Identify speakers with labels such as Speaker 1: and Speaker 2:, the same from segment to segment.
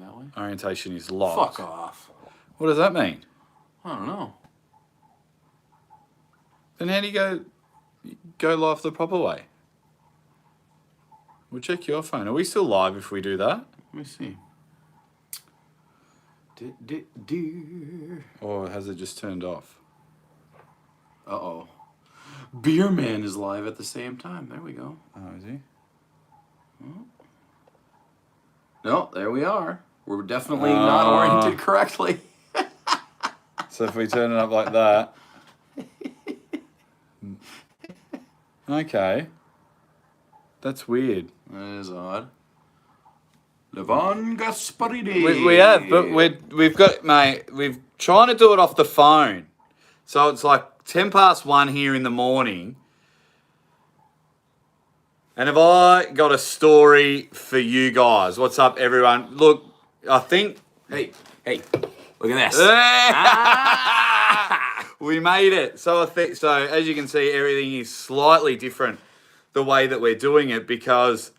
Speaker 1: that way.
Speaker 2: Orientation is locked.
Speaker 1: Fuck off.
Speaker 2: What does that mean?
Speaker 1: I don't know.
Speaker 2: Then how do you go live the proper way? We'll check your phone. Are we still live if we do that?
Speaker 1: Let me see.
Speaker 2: Or has it just turned off?
Speaker 1: Uh-oh. Beer Man is live at the same time. There we go.
Speaker 2: Oh, is he?
Speaker 1: No, there we are. We're definitely not oriented correctly.
Speaker 2: So if we turn it up like that. Okay. That's weird.
Speaker 1: That is odd. Levon Gasparini.
Speaker 2: We have, but we've trying to do it off the phone. So it's like 1:10 here in the morning. And have I got a story for you guys? What's up, everyone? Look, I think...
Speaker 1: Hey, look at this.
Speaker 2: We made it. So as you can see, everything is slightly different the way that we're doing it because...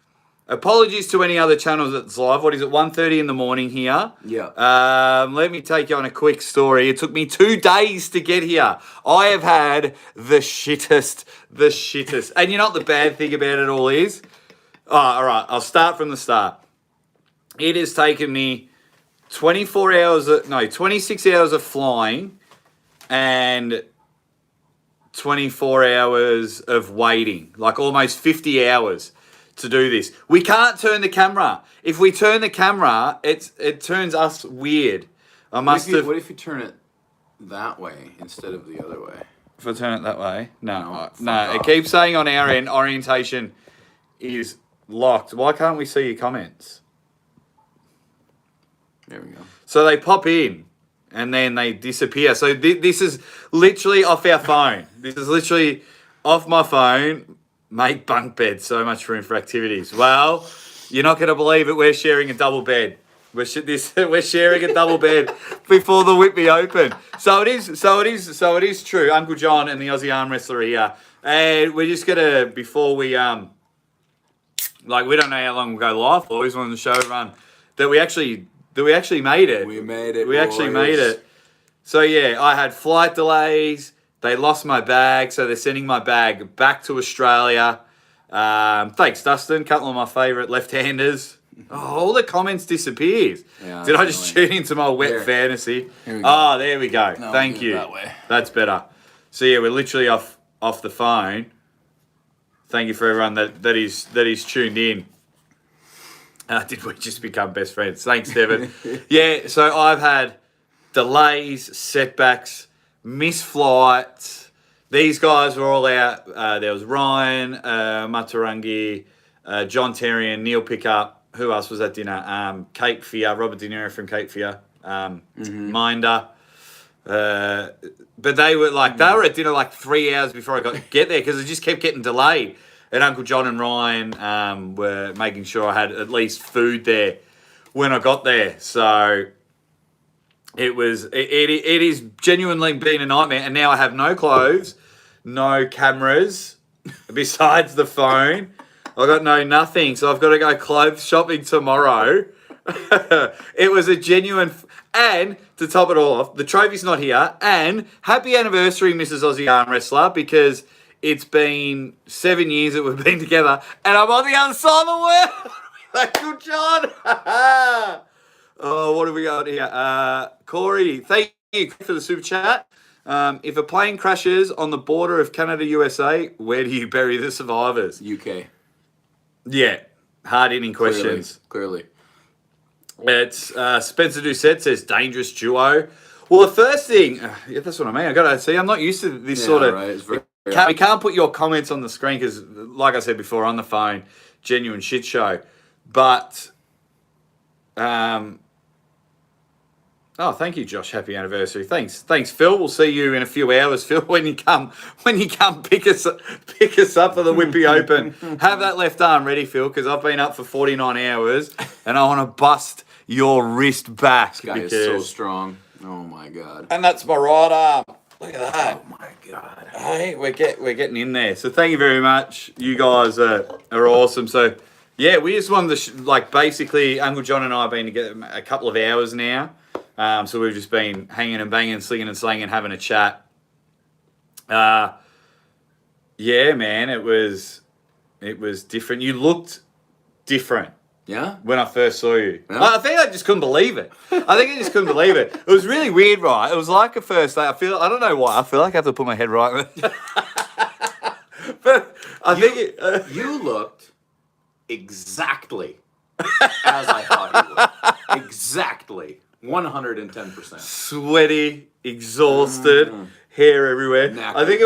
Speaker 2: Apologies to any other channels that's live. What is it, 1:30 in the morning here?
Speaker 1: Yeah.
Speaker 2: Let me take you on a quick story. It took me 2 days to get here. I have had the shittest. And you know what the bad thing about it all is? Oh, all right, I'll start from the start. It has taken me 26 hours of flying and 24 hours of waiting. Like almost 50 hours. To do this. We can't turn the camera. If we turn the camera, it turns us weird.
Speaker 1: What if you turn it that way instead of the other way?
Speaker 2: If I turn it that way? No.
Speaker 1: No,
Speaker 2: It keeps saying on our end, orientation is locked. Why can't we see your comments?
Speaker 1: There we go.
Speaker 2: So they pop in and then they disappear. So this is literally off our phone. This is literally off my phone. Make bunk beds, so much room for activities. Well, you're not going to believe it. We're sharing a double bed. We're sharing a double bed before the Whitby Open. So it is true. Uncle John and the Aussie arm wrestler here, and we're just gonna before we we don't know how long we'll go live for. We just wanted to show everyone that we actually made it.
Speaker 1: We made it.
Speaker 2: We actually made it. So yeah, I had flight delays. They lost my bag, so they're sending my bag back to Australia. Thanks, Dustin. Couple of my favourite left-handers. Oh, all the comments disappears.
Speaker 1: Yeah,
Speaker 2: did I just tune into my wet fantasy? Oh, there we go.
Speaker 1: No,
Speaker 2: Thank you.
Speaker 1: That way.
Speaker 2: That's better. So yeah, we're literally off the phone. Thank you for everyone that is tuned in. Did we just become best friends? Thanks, Devin. Yeah, so I've had delays, setbacks, missed flights. These guys were all out. There was Ryan, Matarangi, John Terry and Neil Pickup. Who else was at dinner? Cape Fear, Robert De Niro from Cape Fear. Minder. But they were at dinner like 3 hours before I get there because it just kept getting delayed. And Uncle John and Ryan were making sure I had at least food there when I got there. So it is genuinely been a nightmare. And now I have no clothes, no cameras, besides the phone. I got nothing. So I've got to go clothes shopping tomorrow. It was a genuine... And to top it all off, the trophy's not here. And happy anniversary, Mrs. Aussie Arm Wrestler, because it's been 7 years that we've been together, and I'm on the other side of the world. Good John. Oh, what have we got here? Corey, thank you for the super chat. If a plane crashes on the border of Canada, USA, where do you bury the survivors?
Speaker 1: UK.
Speaker 2: Yeah, hard-hitting questions.
Speaker 1: Clearly.
Speaker 2: It's Spencer Doucette says dangerous duo. Well, the first thing, yeah, that's what I mean. I got to see. I'm not used to this sort of.
Speaker 1: Right. It's very
Speaker 2: we can't put your comments on the screen because, like I said before, on the phone, genuine shit show. But, oh, thank you, Josh. Happy anniversary. Thanks, Phil. We'll see you in a few hours, Phil, when you come pick us up for the Whitby Open. Have that left arm ready, Phil, because I've been up for 49 hours and I want to bust your wrist back.
Speaker 1: This guy is so strong. Oh my God.
Speaker 2: And that's my right arm. Look at that.
Speaker 1: Oh my God.
Speaker 2: Hey, we're getting in there. So thank you very much. You guys are awesome. So Yeah, we just wanted to, basically, Uncle John and I have been together a couple of hours now. So we've just been hanging and banging, slinging and slanging, having a chat. Yeah, man, it was different. You looked different.
Speaker 1: Yeah?
Speaker 2: When I first saw you.
Speaker 1: Yeah.
Speaker 2: I think I just couldn't believe it. It was really weird, right? It was like a first day. I don't know why. I feel like I have to put my head right. But
Speaker 1: You looked exactly as I thought you would. Exactly. 110%.
Speaker 2: Sweaty, exhausted, hair everywhere.
Speaker 1: Knackered.
Speaker 2: I think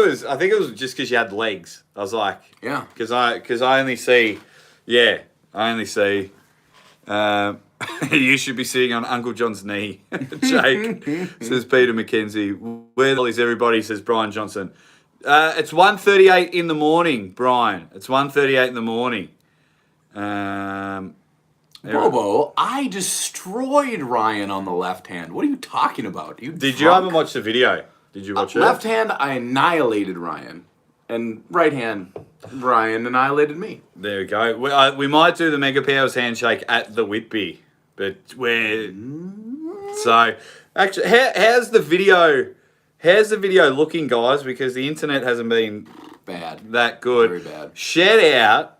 Speaker 2: it was just because you had legs. I was like,
Speaker 1: Yeah.
Speaker 2: because I only see, you should be sitting on Uncle John's knee, Jake, says Peter McKenzie. Where the hell is everybody, says Brian Johnson. It's 1:38 in the morning, Brian. It's 1:38 in the morning.
Speaker 1: Bobo, I destroyed Ryan on the left hand. What are you talking about?
Speaker 2: Did you haven't watched the video? Did you watch it?
Speaker 1: Left hand, I annihilated Ryan. And right hand, Ryan annihilated me.
Speaker 2: There we go. We might do the Mega Powers handshake at the Whitby, but we're so actually. How's the video? How's the video looking, guys? Because the internet hasn't been
Speaker 1: Bad.
Speaker 2: that good.
Speaker 1: Very bad.
Speaker 2: Shout out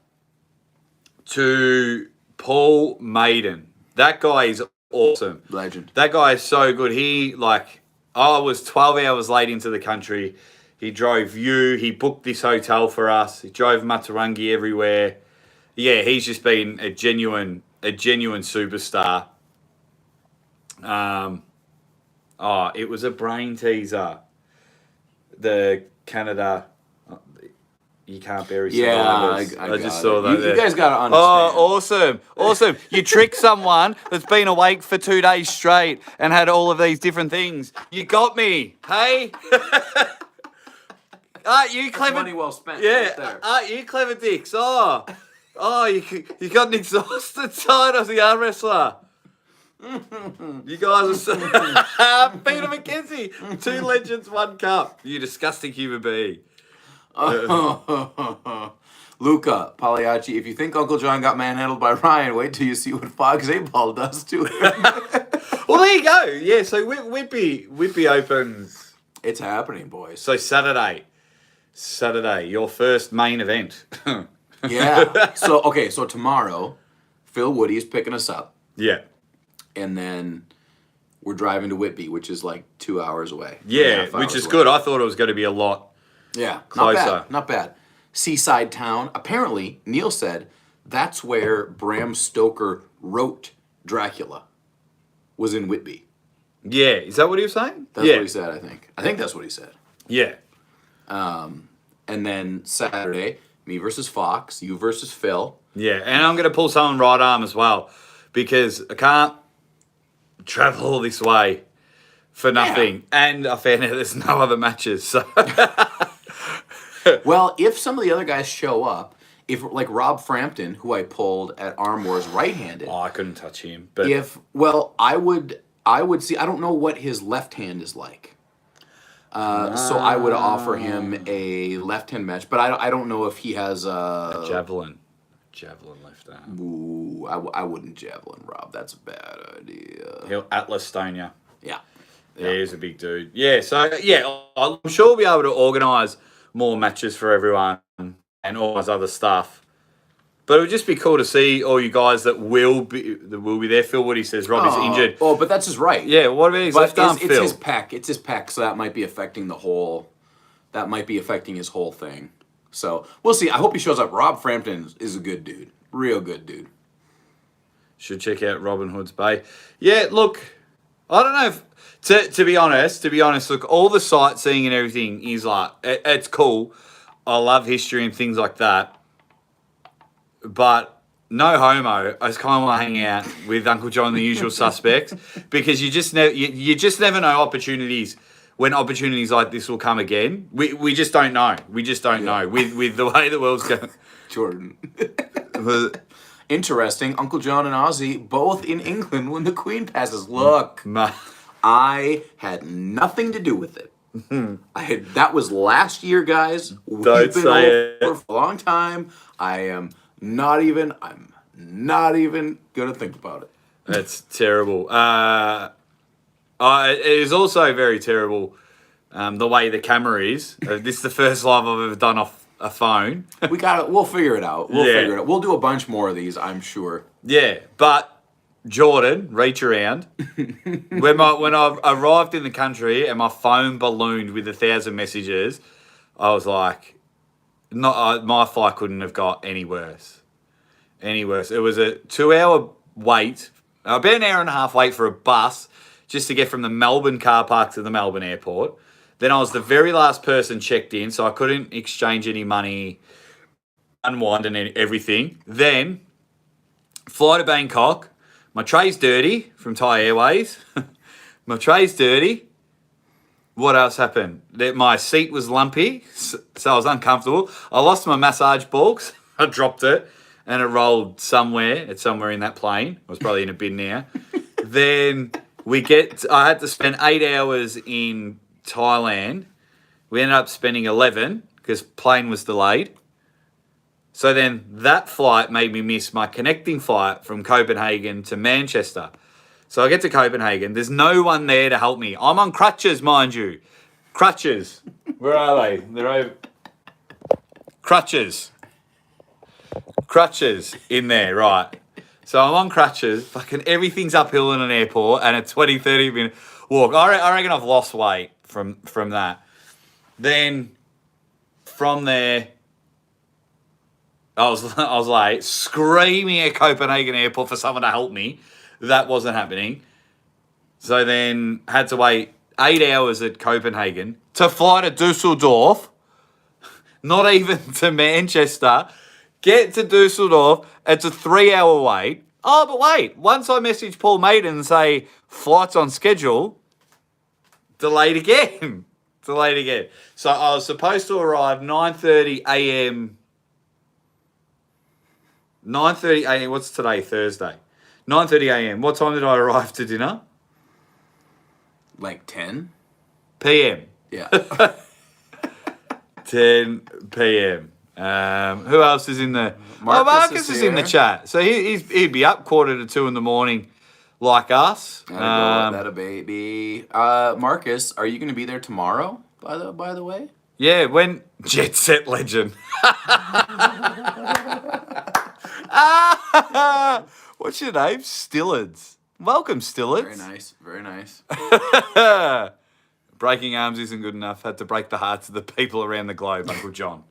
Speaker 2: to Paul Maiden. That guy is awesome.
Speaker 1: Legend.
Speaker 2: That guy is so good. I was 12 hours late into the country. He drove you. He booked this hotel for us. He drove Matarangi everywhere. Yeah, he's just been a genuine superstar. It was a brain teaser. The Canada, you can't bury.
Speaker 1: Yeah,
Speaker 2: I just
Speaker 1: got
Speaker 2: saw
Speaker 1: it.
Speaker 2: that.
Speaker 1: You guys got to understand.
Speaker 2: Oh, awesome! You tricked someone that's been awake for 2 days straight and had all of these different things. You got me, hey. You clever.
Speaker 1: Money well spent.
Speaker 2: Yeah,
Speaker 1: Right there.
Speaker 2: you clever dicks. You got an exhausted side as the arm wrestler. You guys are so Peter McKenzie, 2 legends, 1 cup. You disgusting human being.
Speaker 1: Luca Pagliacci, if you think Uncle John got manhandled by Ryan, wait till you see what Fox 8-Ball does to him.
Speaker 2: Well, there you go. Yeah, so Whitby opens.
Speaker 1: It's happening, boys.
Speaker 2: So Saturday, your first main event.
Speaker 1: Yeah. So tomorrow, Phil Woody is picking us up.
Speaker 2: Yeah.
Speaker 1: And then we're driving to Whitby, which is like 2 hours away.
Speaker 2: Yeah, which is good. I thought it was going to be a lot.
Speaker 1: Yeah,
Speaker 2: closer.
Speaker 1: Not bad. Seaside town. Apparently, Neil said that's where Bram Stoker wrote Dracula. Was in Whitby.
Speaker 2: Yeah, is that what he was saying?
Speaker 1: That's what he said. I think that's what he said.
Speaker 2: Yeah.
Speaker 1: And then Saturday, me versus Fox, you versus Phil.
Speaker 2: Yeah, and I'm going to pull someone right arm as well because I can't travel all this way for nothing. Yeah. And I found out there's no other matches. So.
Speaker 1: Well, if some of the other guys show up, if like Rob Frampton, who I pulled at Arm Wars right-handed.
Speaker 2: Oh, I couldn't touch him. But
Speaker 1: I would see. I don't know what his left hand is like. So I would offer him a left-hand match, but I don't know if he has a
Speaker 2: javelin left arm.
Speaker 1: Ooh, I wouldn't javelin Rob. That's a bad idea.
Speaker 2: He'll Atlas Stonia.
Speaker 1: Yeah.
Speaker 2: He's a big dude. Yeah, so I'm sure we'll be able to organise more matches for everyone and all this other stuff. But it would just be cool to see all you guys that will be there. Phil Woody says Robbie's injured.
Speaker 1: Oh, but that's his right.
Speaker 2: Yeah, what about his left arm, Phil?
Speaker 1: It's his pec, so that might be affecting the whole... That might be affecting his whole thing. So, we'll see. I hope he shows up. Rob Frampton is a good dude. Real good dude.
Speaker 2: Should check out Robin Hood's Bay. Yeah, look, I don't know if... To be honest, look, all the sightseeing and everything is like... It's cool. I love history and things like that. But no homo, I just kind of want to hang out with Uncle John and the usual suspects because you just never know opportunities when opportunities like this will come again. We just don't know. We just don't know with the way the world's going.
Speaker 1: Jordan. Interesting. Uncle John and Aussie both in England when the Queen passes. Look, I had nothing to do with it. That was last year, guys. We've been over for a long time. I'm not even gonna think about it.
Speaker 2: That's terrible. It is also very terrible the way the camera is. This is the first live I've ever done off a phone.
Speaker 1: We'll figure it out. We'll do a bunch more of these, I'm sure.
Speaker 2: Yeah, but Jordan, reach around. when I arrived in the country and my phone ballooned with 1,000 messages, I was like, my flight couldn't have got any worse. Any worse. It was a 2-hour wait, about an hour and a half wait for a bus just to get from the Melbourne car park to the Melbourne airport. Then I was the very last person checked in, so I couldn't exchange any money, unwind and everything. Then, fly to Bangkok. My tray's dirty from Thai Airways. My tray's dirty. What else happened? My seat was lumpy, so I was uncomfortable. I lost my massage ball. I dropped it, and it rolled somewhere. It's somewhere in that plane. I was probably in a bin now. Then I had to spend 8 hours in Thailand. We ended up spending 11 because plane was delayed. So then that flight made me miss my connecting flight from Copenhagen to Manchester. So I get to Copenhagen. There's no one there to help me. I'm on crutches, mind you. Crutches. Where are they? They're over. Crutches. Crutches in there, right. So I'm on crutches. Fucking everything's uphill in an airport and a 20, 30 minute walk. I reckon I've lost weight from that. Then from there, I was like screaming at Copenhagen airport for someone to help me. That wasn't happening. So then had to wait 8 hours at Copenhagen to fly to Dusseldorf, not even to Manchester. Get to Dusseldorf, it's a 3-hour wait. Oh, but wait, once I message Paul Maiden and say flight's on schedule, delayed again. Delayed again. So I was supposed to arrive 9:30 a.m. 9:30 a.m. What's today? Thursday. 9:30 a.m. What time did I arrive to dinner?
Speaker 1: Like 10
Speaker 2: p.m.
Speaker 1: Yeah.
Speaker 2: 10 p.m. Who else is in the... Marcus is in the chat. So he'd be up 1:45 in the morning like us.
Speaker 1: That a baby. Marcus, are you going to be there tomorrow, by the way?
Speaker 2: Yeah, when... Jet Set Legend. What's your name? Stillards. Welcome, Stillards.
Speaker 1: Very nice. Very nice.
Speaker 2: Breaking arms isn't good enough. Had to break the hearts of the people around the globe, Uncle John.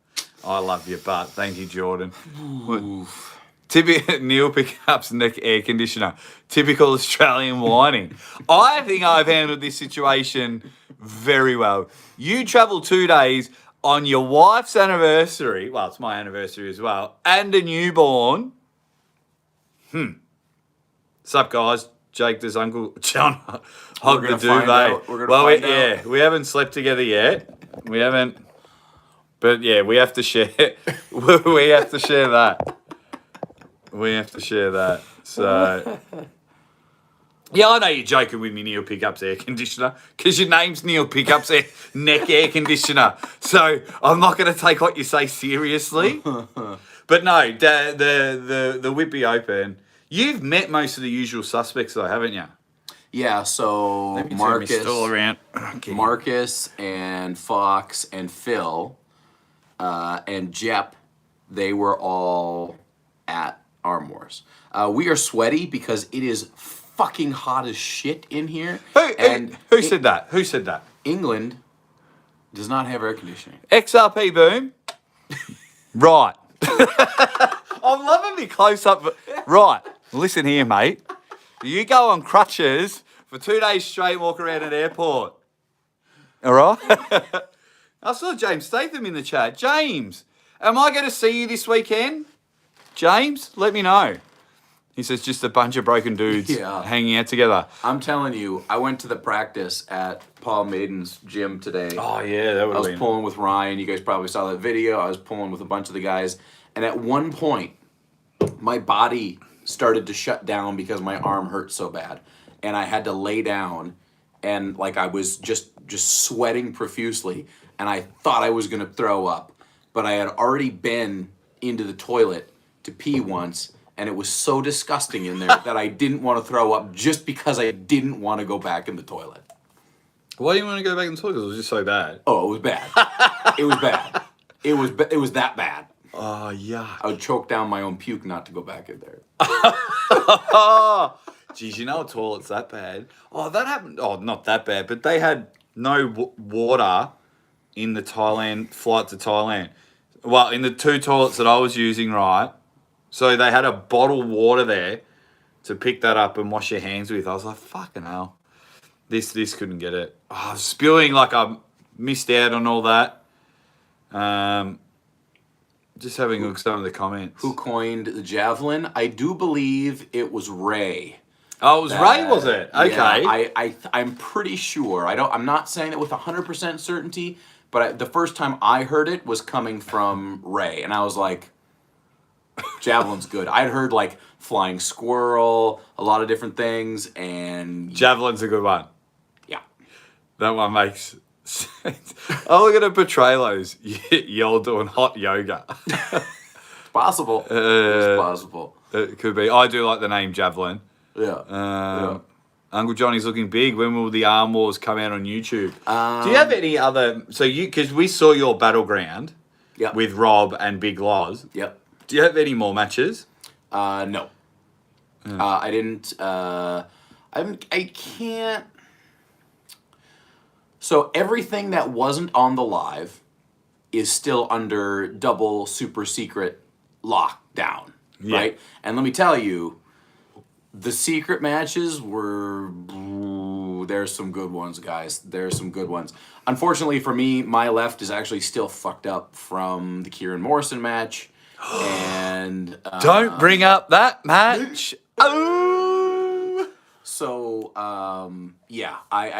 Speaker 2: I love you, but thank you, Jordan. Neil Pickup's neck air conditioner. Typical Australian whining. I think I've handled this situation very well. You travel 2 days on your wife's anniversary. Well, it's my anniversary as well. And a newborn. Sup, guys? Jake, does Uncle John hog the duvet? We haven't slept together yet. We haven't. But yeah, we have to share. We have to share that. We have to share that. So, yeah, I know you're joking with me, Neil Pickup's air conditioner, because your name's Neil Pickup's neck air conditioner. So I'm not going to take what you say seriously. But no, the Whitby Open. You've met most of the usual suspects, though, haven't you?
Speaker 1: Yeah. So Marcus and Fox and Phil. And Jep, they were all at Arm Wars. We are sweaty because it is fucking hot as shit in here.
Speaker 2: Who said that? Who said that?
Speaker 1: England does not have air conditioning.
Speaker 2: XRP boom. Right. I'm loving me close up. Right. Listen here, mate. You go on crutches for 2 days straight and walk around an airport. All right? I saw James Statham in the chat. James, am I going to see you this weekend? James, let me know. He says just a bunch of broken dudes hanging out together.
Speaker 1: I'm telling you, I went to the practice at Paul Maiden's gym today.
Speaker 2: Oh, yeah, that would have been...
Speaker 1: I was pulling with Ryan. You guys probably saw that video. I was pulling with a bunch of the guys. And at one point, my body started to shut down because my arm hurt so bad. And I had to lay down. And like I was just sweating profusely. And I thought I was going to throw up. But I had already been into the toilet to pee once. and it was so disgusting in there that I didn't want to throw up just because I didn't want to go back in the toilet.
Speaker 2: Why do you want to go back in the toilet? Because it was just so bad.
Speaker 1: Oh, it was bad. It was bad. It was that bad.
Speaker 2: Oh, yuck.
Speaker 1: I would choke down my own puke not to go back in there.
Speaker 2: Geez, you know a toilet's that bad. Oh, that happened. Oh, not that bad, but they had no water in the Thailand flight to Thailand. Well, in the 2 toilets that I was using, right? So they had a bottled water there to pick that up and wash your hands with. I was like, fucking hell. This couldn't get it. Oh, I was spewing like I missed out on all that. Just having a look at some of the comments.
Speaker 1: Who coined the javelin? I do believe it was Ray.
Speaker 2: Oh, it was Ray, was it? Okay.
Speaker 1: Yeah, I'm pretty sure. I'm not saying it with 100% certainty, but the first time I heard it was coming from Ray, and I was like, javelin's good. I'd heard like flying squirrel, a lot of different things, and
Speaker 2: Javelin's a good one.
Speaker 1: yeah.
Speaker 2: That one makes sense. Oh, look at the Petralos. You're doing hot yoga.
Speaker 1: It's possible. It's possible.
Speaker 2: It could be. I do like the name Javelin.
Speaker 1: Yeah.
Speaker 2: Uncle Johnny's looking big. When will the Arm Wars come out on YouTube? Do you have any other... So because we saw your battleground with Rob and Big Loz.
Speaker 1: Yep.
Speaker 2: Do you have any more matches?
Speaker 1: No. I didn't. I can't. So everything that wasn't on the live is still under double super secret lockdown, right? And let me tell you, the secret matches were... There's some good ones, guys. There's some good ones. Unfortunately for me, my left is actually still fucked up from the Kieran Morrison match. And
Speaker 2: don't bring up that match.
Speaker 1: So I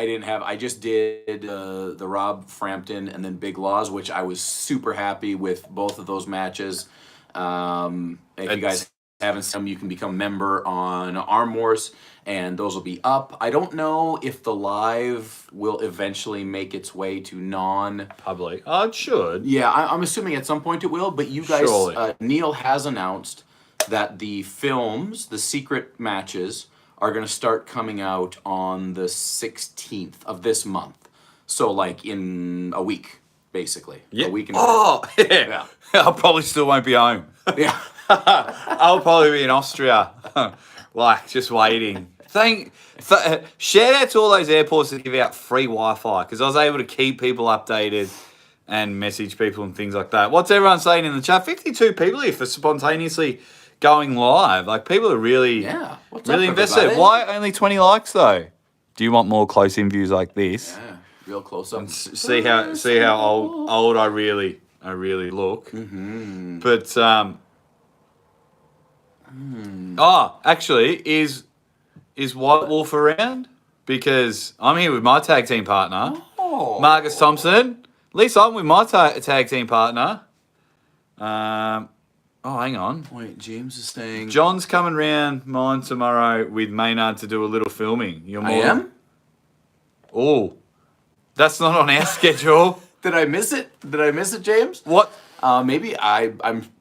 Speaker 1: didn't have. I just did the Rob Frampton and then Big Loz, which I was super happy with both of those matches. If you guys haven't seen them, you can become a member on Arm Wars, and those will be up. I don't know if the live will eventually make its way to non-public.
Speaker 2: Oh, it should.
Speaker 1: Yeah, I'm assuming at some point it will, but you guys, Neil has announced that the films, the secret matches, are going to start coming out on the 16th of this month. So, like, in a week, basically.
Speaker 2: Yeah.
Speaker 1: A week and
Speaker 2: yeah. I probably still won't be home.
Speaker 1: Yeah.
Speaker 2: I'll probably be in Austria, like, just waiting. Shout out to all those airports that give out free Wi-Fi, because I was able to keep people updated and message people and things like that. What's everyone saying in the chat? 52 people here for spontaneously going live. Like, people are really, really invested. Why only 20 likes though? Do you want more close-in views like this?
Speaker 1: Yeah, real close-up.
Speaker 2: See how old I really look.
Speaker 1: Mm-hmm.
Speaker 2: But actually, is White Wolf around? Because I'm here with my tag team partner, Marcus Thompson. At least I'm with my tag team partner. Hang on.
Speaker 1: Wait, James is saying...
Speaker 2: John's coming round mine tomorrow with Maynard to do a little filming.
Speaker 1: I am?
Speaker 2: Oh, that's not on our schedule.
Speaker 1: Did I miss it? James?
Speaker 2: What?
Speaker 1: Maybe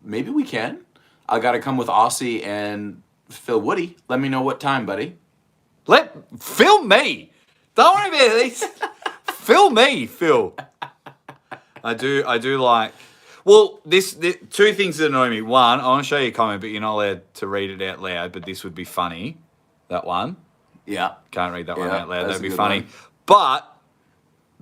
Speaker 1: maybe we can. I got to come with Aussie and Phil Woody. Let me know what time, buddy.
Speaker 2: Film me. Don't worry about this. Film me, Phil. I do like... Well, this 2 things that annoy me. One, I want to show you a comment, but you're not allowed to read it out loud, but this would be funny. That one.
Speaker 1: Yeah.
Speaker 2: Can't read that one out loud. That'd be funny.
Speaker 1: One.
Speaker 2: But,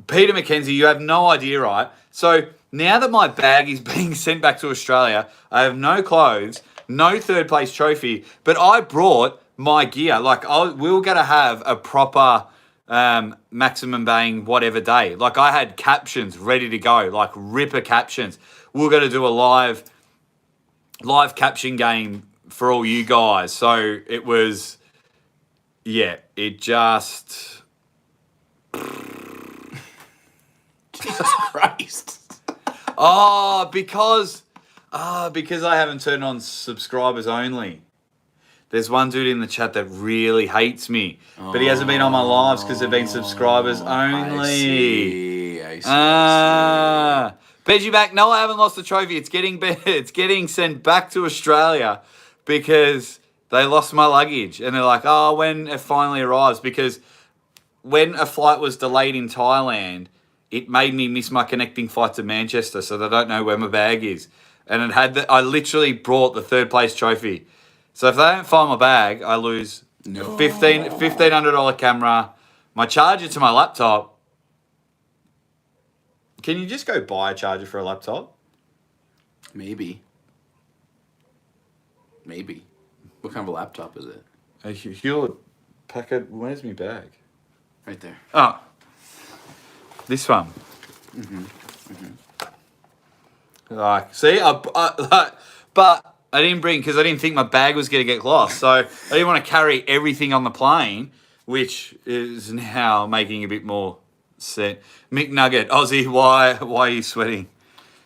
Speaker 2: Peter McKenzie, you have no idea, right? So, now that my bag is being sent back to Australia, I have no clothes, no third place trophy, but I brought my gear. Like, we were going to have a proper... maximum bang whatever day. Like, I had captions ready to go, like ripper captions. We were going to do a live caption game for all you guys. So it was, it just...
Speaker 1: Jesus Christ.
Speaker 2: Because I haven't turned on subscribers only. There's one dude in the chat that really hates me, but he hasn't been on my lives because they've been subscribers only.
Speaker 1: I see.
Speaker 2: Veggie back. No, I haven't lost the trophy. It's getting sent back to Australia, because they lost my luggage. And they're like, oh, when it finally arrives. Because when a flight was delayed in Thailand, it made me miss my connecting flight to Manchester, so they don't know where my bag is. And it had I literally brought the third place trophy. So if they don't find my bag, I lose $1,500 camera, my charger to my laptop. Can you just go buy a charger for a laptop?
Speaker 1: Maybe. What kind of a laptop is it?
Speaker 2: A Hewlett Packard. Where's my bag?
Speaker 1: Right there.
Speaker 2: Oh, this one. Like, see, but I didn't bring because I didn't think my bag was going to get lost. So I didn't want to carry everything on the plane, which is now making a bit more sense. McNugget, Aussie, why are you sweating?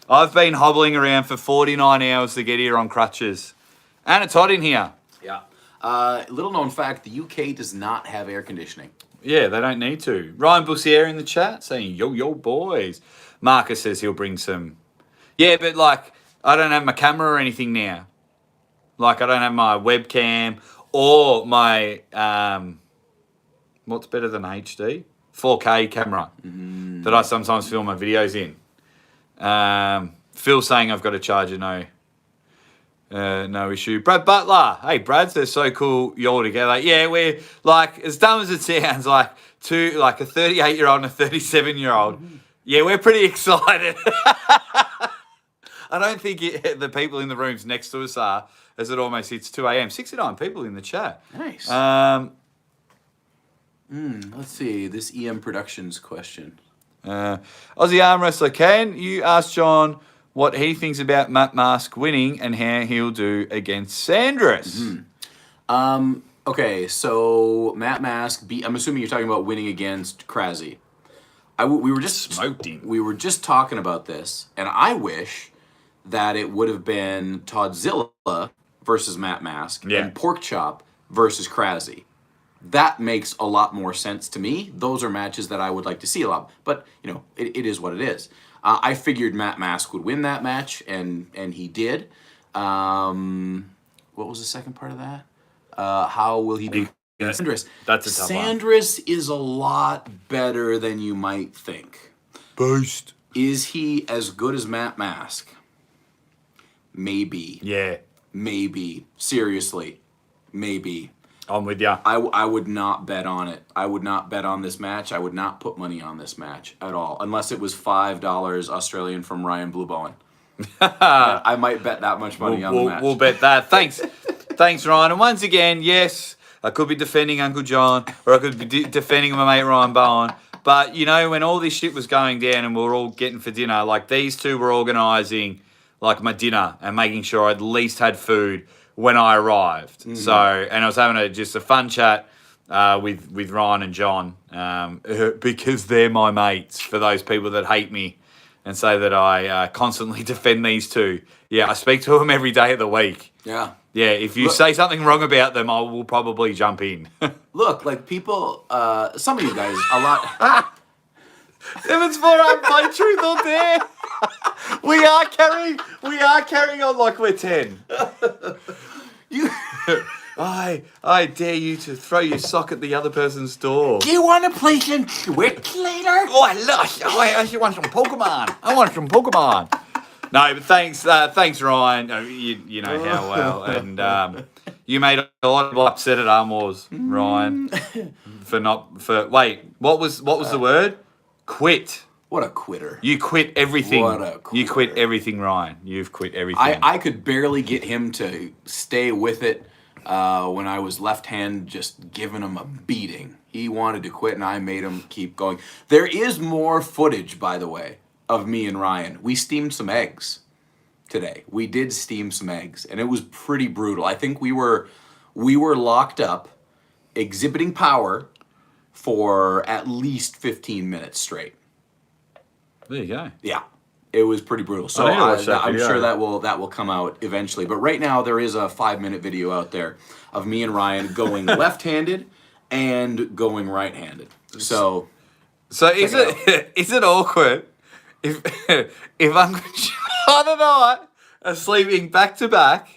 Speaker 2: I've been hobbling around for 49 hours to get here on crutches. And it's hot in here.
Speaker 1: Yeah. Little known fact, the UK does not have air conditioning.
Speaker 2: Yeah, they don't need to. Ryan Bussier in the chat saying, yo, boys. Marcus says he'll bring some. Yeah, but like, I don't have my camera or anything now. Like, I don't have my webcam or my, what's better than HD? 4K camera that I sometimes film my videos in. Phil saying I've got a charger, no issue. Brad Butler. Hey, Brads, they're so cool. You're all together. Yeah, we're like, as dumb as it sounds, like a 38-year-old and a 37-year-old. Yeah, we're pretty excited. I don't think the people in the rooms next to us are, as it almost hits 2 a.m. 69 people in the chat.
Speaker 1: Nice. Let's see, this EM Productions question.
Speaker 2: Aussie Arm Wrestler, can you ask John what he thinks about Matt Mask winning and how he'll do against Sandris?
Speaker 1: Okay, so Matt Mask I'm assuming you're talking about winning against Krasny. We were just
Speaker 2: Smoked him.
Speaker 1: We were just talking about this, and I wish that it would have been Toddzilla versus Matt Mask and Porkchop versus Krasny. That makes a lot more sense to me. Those are matches that I would like to see a lot. But, it is what it is. I figured Matt Mask would win that match, and he did. What was the second part of that? How will he do against Sandris?
Speaker 2: That's a tough one.
Speaker 1: Sandris is a lot better than you might think.
Speaker 2: Boost.
Speaker 1: Is he as good as Matt Mask? Maybe.
Speaker 2: Yeah.
Speaker 1: Maybe. Seriously. Maybe.
Speaker 2: I'm with you.
Speaker 1: I would not bet on it. I would not bet on this match. I would not put money on this match at all. Unless it was $5 Australian from Ryan Bluebowen. I might bet that much money on the match.
Speaker 2: We'll bet that. Thanks. Thanks, Ryan. And once again, yes, I could be defending Uncle John or I could be defending my mate Ryan Bowen. But, when all this shit was going down and we were all getting for dinner, like these two were organising like my dinner and making sure I at least had food when I arrived. And I was having just a fun chat with Ryan and John because they're my mates, for those people that hate me and say that I constantly defend these two. Yeah, I speak to them every day of the week.
Speaker 1: Yeah.
Speaker 2: Yeah, if you say something wrong about them, I will probably jump in.
Speaker 1: Look, like people, some of you guys, a lot...
Speaker 2: Evan's for my truth or dare. We are carrying on like we're 10. I dare you to throw your sock at the other person's door.
Speaker 1: Do you want to play some Switch later?
Speaker 2: Oh, I want some Pokemon. No, but thanks, Ryan. You know how well, and you made a lot of people upset at Arm Wars, Ryan, What was the word? Quit.
Speaker 1: What a quitter.
Speaker 2: You quit everything.
Speaker 1: What a quitter.
Speaker 2: You quit everything, Ryan. You've quit everything.
Speaker 1: I could barely get him to stay with it when I was left-hand, just giving him a beating. He wanted to quit, and I made him keep going. There is more footage, by the way, of me and Ryan. We steamed some eggs today. We did steam some eggs, and it was pretty brutal. I think we were locked up, exhibiting power for at least 15 minutes straight.
Speaker 2: There you go.
Speaker 1: Yeah, it was pretty brutal. So I'm sure that will come out eventually. But right now there is a 5-minute video out there of me and Ryan going left-handed and going right-handed. So
Speaker 2: is it awkward if Uncle John and I are sleeping back to back,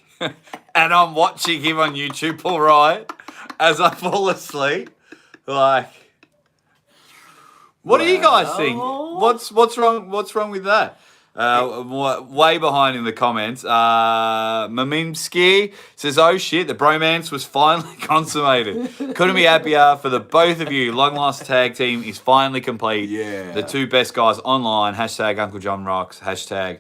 Speaker 2: and I'm watching him on YouTube, all right, as I fall asleep. Like, what do you guys think? What's wrong? What's wrong with that? Way behind in the comments. Mamimski says, "Oh shit, the bromance was finally consummated. Couldn't be happier for the both of you. Long lost tag team is finally complete.
Speaker 1: Yeah.
Speaker 2: The two best guys online. Hashtag Uncle John rocks. Hashtag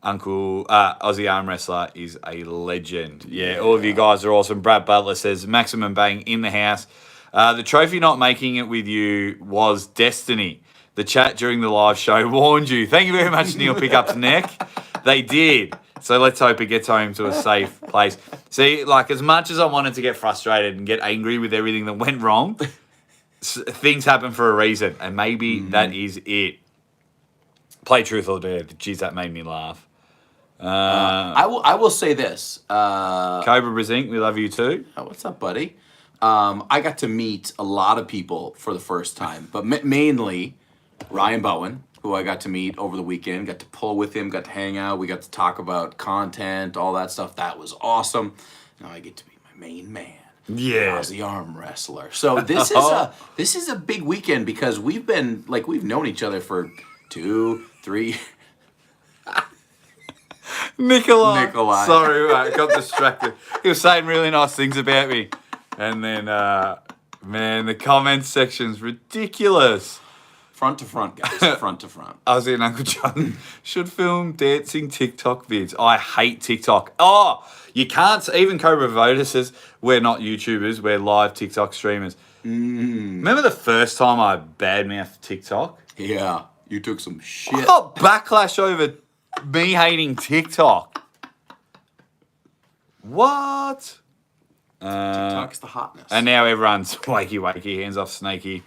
Speaker 2: Uncle Aussie Arm Wrestler is a legend. Yeah, all of you guys are awesome." Brad Butler says, "Maximum bang in the house. The trophy not making it with you was destiny. The chat during the live show warned you." Thank you very much, Neil Pickup's neck. They did. So let's hope it gets home to a safe place. See, like, as much as I wanted to get frustrated and get angry with everything that went wrong, things happen for a reason, and maybe that is it. Play truth or dare. Jeez, that made me laugh.
Speaker 1: I will say this.
Speaker 2: Cobra Brazink, we love you too.
Speaker 1: Oh, what's up, buddy? I got to meet a lot of people for the first time, but mainly Ryan Bowen, who I got to meet over the weekend. Got to pull with him, got to hang out. We got to talk about content, all that stuff. That was awesome. Now I get to meet my main man.
Speaker 2: Yeah.
Speaker 1: Aussie Arm Wrestler. So this is a big weekend because we've known each other for 2, 3.
Speaker 2: Nikolai. Sorry, I got distracted. He was saying really nice things about me. And then, man, the comments section's ridiculous.
Speaker 1: Front to front, guys. Front to front.
Speaker 2: Aussie and Uncle John should film dancing TikTok vids. I hate TikTok. Oh, you can't. Even Cobra Voda says we're not YouTubers. We're live TikTok streamers. Remember the first time I badmouthed TikTok?
Speaker 1: Yeah, you took some shit.
Speaker 2: I got backlash over me hating TikTok. What?
Speaker 1: TikTok's the hotness.
Speaker 2: And now everyone's wakey, hands off Snakey.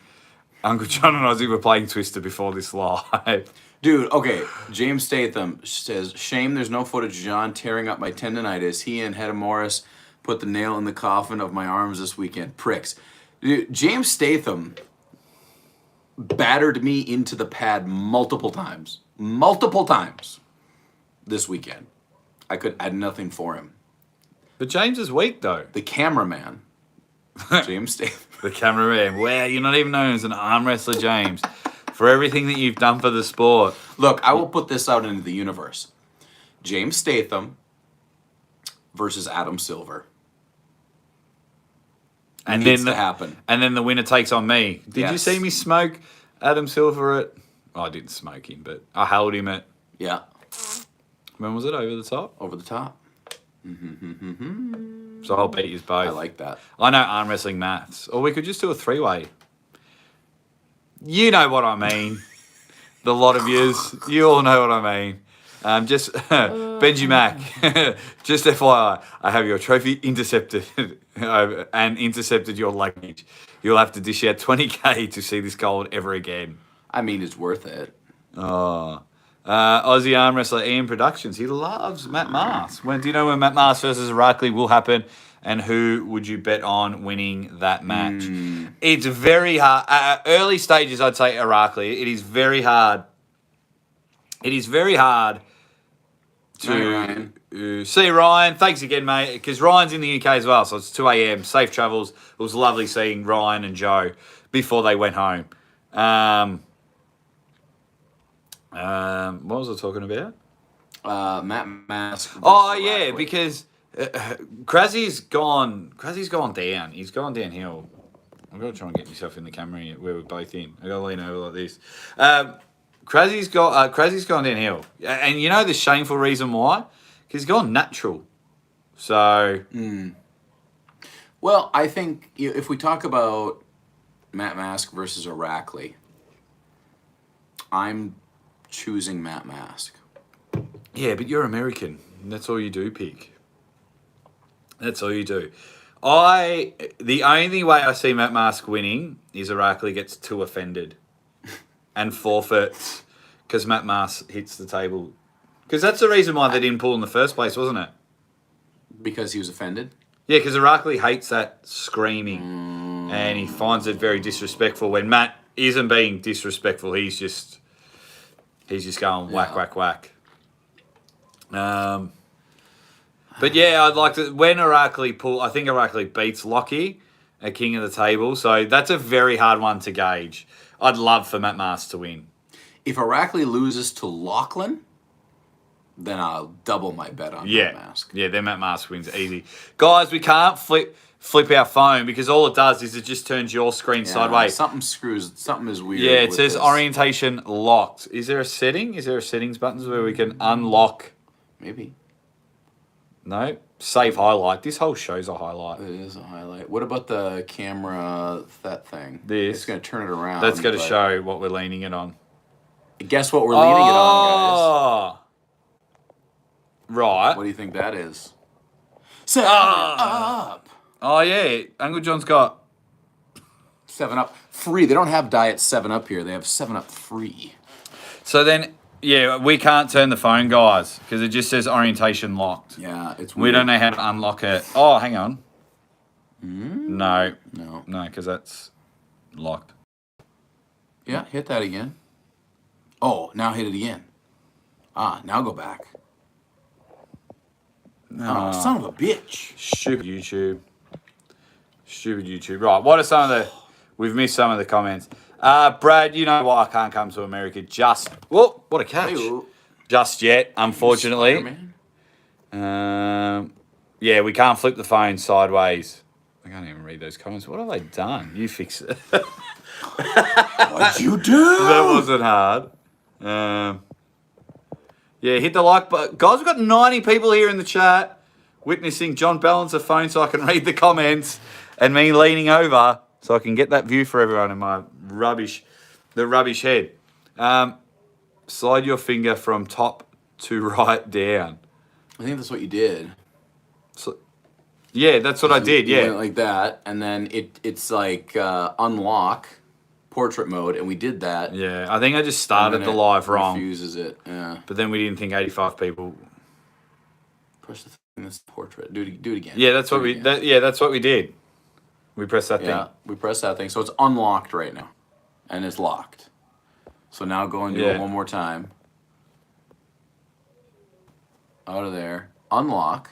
Speaker 2: Uncle John and Ozzy were playing Twister before this live.
Speaker 1: Dude, okay, James Statham says, "Shame there's no footage of John tearing up my tendonitis. He and Hedda Morris put the nail in the coffin of my arms this weekend. Pricks." Dude, James Statham battered me into the pad multiple times this weekend. I had nothing for him.
Speaker 2: But James is weak, though.
Speaker 1: The cameraman, James Statham.
Speaker 2: The cameraman. Wow, you're not even known as an arm wrestler, James, for everything that you've done for the sport.
Speaker 1: Look, I will put this out into the universe. James Statham versus Adam Silver.
Speaker 2: And
Speaker 1: needs
Speaker 2: then
Speaker 1: to happen.
Speaker 2: And then the winner takes on me. Did you
Speaker 1: Yes.
Speaker 2: see me smoke Adam Silver at... Oh, I didn't smoke him, but I held him at...
Speaker 1: Yeah,
Speaker 2: When was it? Over the top?
Speaker 1: over the top.
Speaker 2: So I'll beat you both.
Speaker 1: I like that.
Speaker 2: I know arm wrestling maths. Or we could just do a three-way. You know what I mean. The lot of yous. You all know what I mean. Just Benji Mac. Just FYI, I have your trophy intercepted and intercepted your luggage. You'll have to dish out 20K to see this gold ever again.
Speaker 1: I mean, it's worth it.
Speaker 2: Oh. Aussie arm wrestler Ian Productions. He loves Matt Mars. Do you know when Matt Mars versus Irakli will happen? And who would you bet on winning that match? It's very hard. Early stages, I'd say Irakli. It is very hard. It is very hard to see Ryan. Thanks again, mate. Because Ryan's in the UK as well, so it's 2 a.m. Safe travels. It was lovely seeing Ryan and Joe before they went home. What was I talking about?
Speaker 1: Matt Mask.
Speaker 2: Oh yeah, because Krassy's gone down. He's gone downhill. I'm gonna try and get myself in the camera here, where we're both in. I gotta lean over like this. Krassy's gone downhill, and you know the shameful reason why? Because he's gone natural. So.
Speaker 1: Well, I think if we talk about Matt Mask versus Irakli, I'm choosing Matt Mask.
Speaker 2: Yeah, but you're American. That's all you do, pick. That's all you do. The only way I see Matt Mask winning is Irakli gets too offended and forfeits because Matt Mask hits the table. Because that's the reason why they didn't pull in the first place, wasn't it?
Speaker 1: Because he was offended?
Speaker 2: Yeah, because Irakli hates that screaming and he finds it very disrespectful. When Matt isn't being disrespectful, he's just going whack, whack, whack. But yeah, I'd like to. When I think Irakli beats Lockie at King of the Table. So that's a very hard one to gauge. I'd love for Matt Mars to win.
Speaker 1: If Irakli loses to Lachlan, then I'll double my bet on Matt Mask.
Speaker 2: Yeah, then Matt Mars wins easy. Guys, we can't flip our phone because all it does is it just turns your screen sideways.
Speaker 1: Something is weird.
Speaker 2: Yeah, it says orientation locked. Is there a setting? Is there a settings button where we can unlock?
Speaker 1: Maybe.
Speaker 2: No? Save highlight. This whole show's a highlight.
Speaker 1: It is a highlight. What about the camera, that thing?
Speaker 2: This.
Speaker 1: It's going to turn it around.
Speaker 2: That's going to show what we're leaning it on.
Speaker 1: Guess what we're leaning it on, guys?
Speaker 2: Right.
Speaker 1: What do you think that is? 7-Up.
Speaker 2: Oh, yeah. Uncle John's got
Speaker 1: 7-Up free. They don't have Diet 7-Up here. They have 7-Up free.
Speaker 2: So then, yeah, we can't turn the phone, guys, because it just says orientation locked.
Speaker 1: Yeah, it's weird.
Speaker 2: We don't know how to unlock it. Oh, hang on. No, because that's locked.
Speaker 1: Yeah, hit that again. Oh, now hit it again. Now go back. Oh, son of a bitch.
Speaker 2: Stupid YouTube. Right, what are some of the... We've missed some of the comments. Brad, you know why I can't come to America just... Whoa, what a catch.
Speaker 1: Hey-o.
Speaker 2: Just yet, unfortunately. Yeah, we can't flip the phone sideways. I can't even read those comments. What have they done? You fix it.
Speaker 1: What'd you do?
Speaker 2: That wasn't hard. Yeah, hit the like button. Guys, we've got 90 people here in the chat witnessing John balance a phone so I can read the comments and me leaning over so I can get that view for everyone in my rubbish head. Slide your finger from top to right down.
Speaker 1: I think that's what you did.
Speaker 2: So, yeah, that's what I did,
Speaker 1: You
Speaker 2: yeah.
Speaker 1: went like that, and then it's like unlock portrait mode, and we did that.
Speaker 2: Yeah, I think I just started the live wrong.
Speaker 1: Refuses it, yeah.
Speaker 2: But then we didn't think 85 people...
Speaker 1: Press the thing in this portrait. Do it again.
Speaker 2: Yeah, that's what that's what we did. We pressed that thing.
Speaker 1: Yeah, we pressed that thing. So it's unlocked right now, and it's locked. So now go and do it one more time. Out of there. Unlock.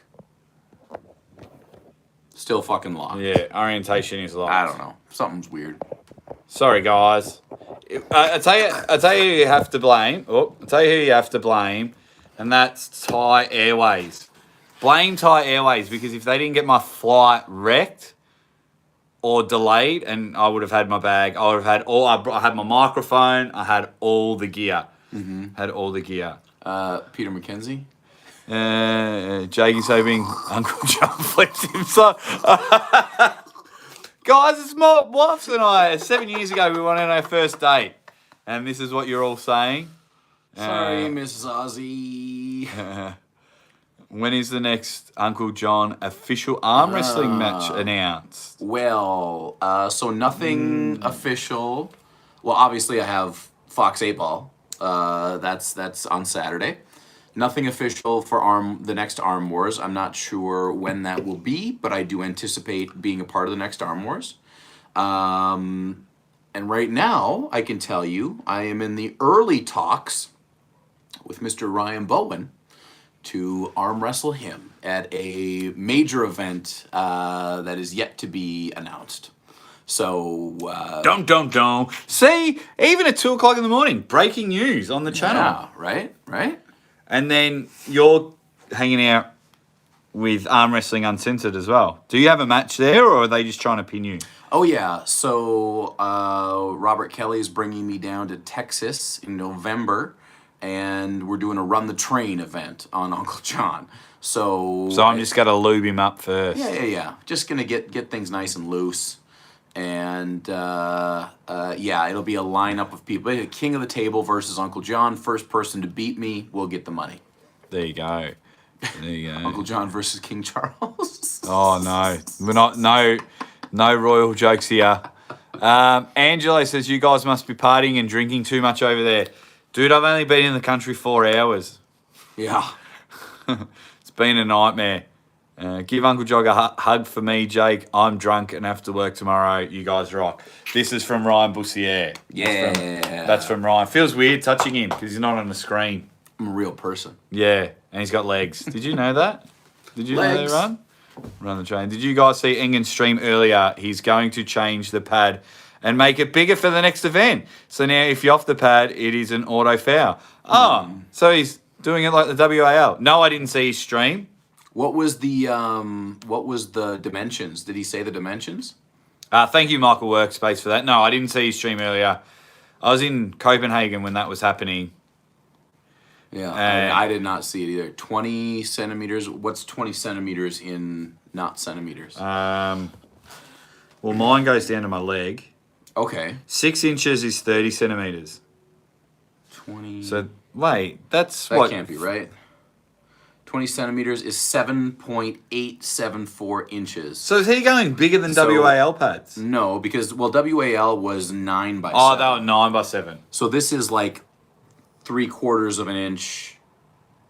Speaker 1: Still fucking locked.
Speaker 2: Yeah, orientation is locked.
Speaker 1: I don't know. Something's weird.
Speaker 2: Sorry, guys. I tell you who you have to blame. I tell you who you have to blame, and that's Thai Airways. Blame Thai Airways because if they didn't get my flight wrecked or delayed, and I would have had my bag, I would have had I had my microphone, I had all the gear. Had all the gear.
Speaker 1: Peter McKenzie.
Speaker 2: Jakey's hoping Uncle John flipped him. So, guys, it's my wife and I. 7 years ago, we went on our first date, and this is what you're all saying.
Speaker 1: Sorry, Mrs. Aussie.
Speaker 2: When is the next Uncle John official arm wrestling match announced?
Speaker 1: Well, so nothing official. Well, obviously I have Fox 8 Ball. That's on Saturday. Nothing official for the next Arm Wars. I'm not sure when that will be, but I do anticipate being a part of the next Arm Wars. And right now, I can tell you, I am in the early talks with Mr. Ryan Bowen to arm wrestle him at a major event that is yet to be announced. So...
Speaker 2: Don't. See, even at 2 o'clock in the morning, breaking news on the channel.
Speaker 1: Yeah, right?
Speaker 2: And then you're hanging out with Arm Wrestling Uncensored as well. Do you have a match there, or are they just trying to pin you?
Speaker 1: Oh, yeah. So Robert Kelly is bringing me down to Texas in November, and we're doing a Run the Train event on Uncle John. So
Speaker 2: I'm just going to lube him up first.
Speaker 1: Yeah. Just going to get things nice and loose. And, it'll be a lineup of people. King of the Table versus Uncle John. First person to beat me will get the money.
Speaker 2: There you go.
Speaker 1: Uncle John versus King Charles.
Speaker 2: Oh, no. We're not... No royal jokes here. Angelo says, you guys must be partying and drinking too much over there. Dude, I've only been in the country 4 hours.
Speaker 1: Yeah.
Speaker 2: It's been a nightmare. Give Uncle Jog a hug for me, Jake. I'm drunk and have to work tomorrow. You guys rock. This is from Ryan Bussiere.
Speaker 1: Yeah.
Speaker 2: That's from Ryan. Feels weird touching him because he's not on the screen.
Speaker 1: I'm a real person.
Speaker 2: Yeah, and he's got legs. Did you know that? Did you know they
Speaker 1: Legs.
Speaker 2: run the train? Did you guys see Engen's stream earlier? He's going to change the pad and make it bigger for the next event. So now if you're off the pad, it is an auto foul. Oh, so he's doing it like the WAL. No, I didn't see his stream.
Speaker 1: What was the dimensions? Did he say the dimensions?
Speaker 2: Thank you, Michael Workspace, for that. No, I didn't see his stream earlier. I was in Copenhagen when that was happening.
Speaker 1: Yeah, I did not see it either. 20 centimeters. What's 20 centimeters in not centimeters?
Speaker 2: Well, mine goes down to my leg.
Speaker 1: Okay.
Speaker 2: 6 inches is 30 centimeters.
Speaker 1: 20.
Speaker 2: So, wait, that's
Speaker 1: that
Speaker 2: what?
Speaker 1: Can't be right. 20 centimeters is 7.874 inches.
Speaker 2: So is he going bigger than WAL pads?
Speaker 1: No, because, WAL was 9 by 7.
Speaker 2: Oh, they were 9 by 7.
Speaker 1: So this is like 3/4 of an inch,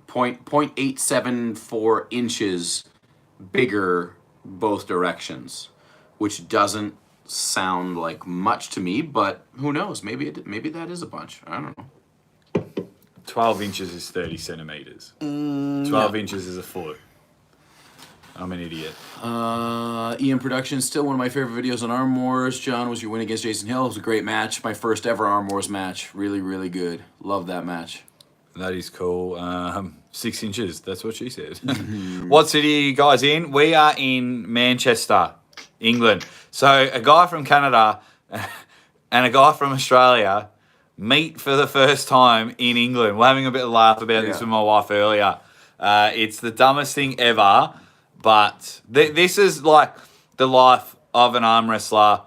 Speaker 1: 0.874 inches bigger both directions, which doesn't sound like much to me, but who knows? Maybe that is a bunch. I don't know.
Speaker 2: 12 inches is 30 centimeters. 12 inches is a foot. I'm an idiot.
Speaker 1: Ian Productions, still one of my favorite videos on Arm Wars. John, was your win against Jason Hill. It was a great match. My first ever Arm Wars match. Really, really good. Love that match.
Speaker 2: That is cool. 6 inches. That's what she said. What city are you guys in? We are in Manchester, England. So a guy from Canada and a guy from Australia meet for the first time in England. We're having a bit of a laugh about this with my wife earlier. It's the dumbest thing ever, but this is like the life of an arm wrestler,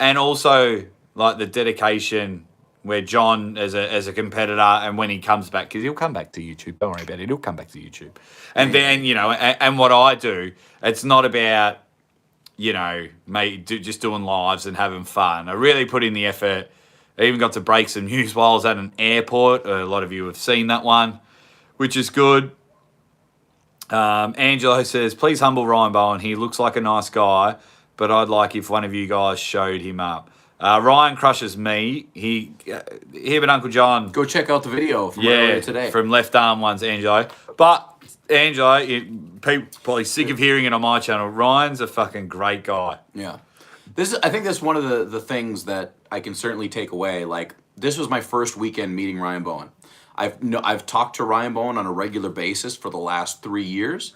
Speaker 2: and also like the dedication where John as a competitor, and when he comes back, because he'll come back to YouTube, don't worry about it, he'll come back to YouTube. And then, and what I do, it's not about, just doing lives and having fun. I really put in the effort. I even got to break some news while I was at an airport. A lot of you have seen that one, which is good. Angelo says, please humble Ryan Bowen. He looks like a nice guy, but I'd like if one of you guys showed him up. Ryan crushes me. Him and Uncle John.
Speaker 1: Go check out the video from earlier today.
Speaker 2: From Left Arm Ones, Angelo. But, Angelo, people probably sick of hearing it on my channel. Ryan's a fucking great guy.
Speaker 1: Yeah. I think that's one of the things that I can certainly take away. Like, this was my first weekend meeting Ryan Bowen. I've talked to Ryan Bowen on a regular basis for the last 3 years,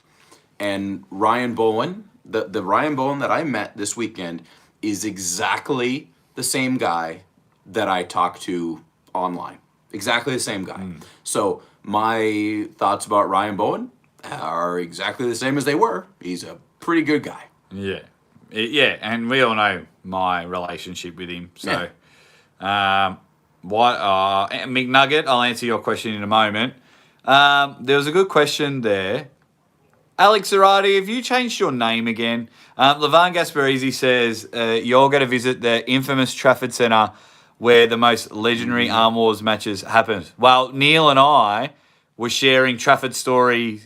Speaker 1: and Ryan Bowen, the Ryan Bowen that I met this weekend, is exactly the same guy that I talked to online. Exactly the same guy. So my thoughts about Ryan Bowen are exactly the same as they were. He's a pretty good guy.
Speaker 2: Yeah. Yeah, and we all know my relationship with him. So, McNugget, I'll answer your question in a moment. There was a good question there. Alex Zarati, have you changed your name again? Levan Gasparizzi says, you're going to visit the infamous Trafford Centre where the most legendary Arm Wars matches happen. Well, Neil and I were sharing Trafford story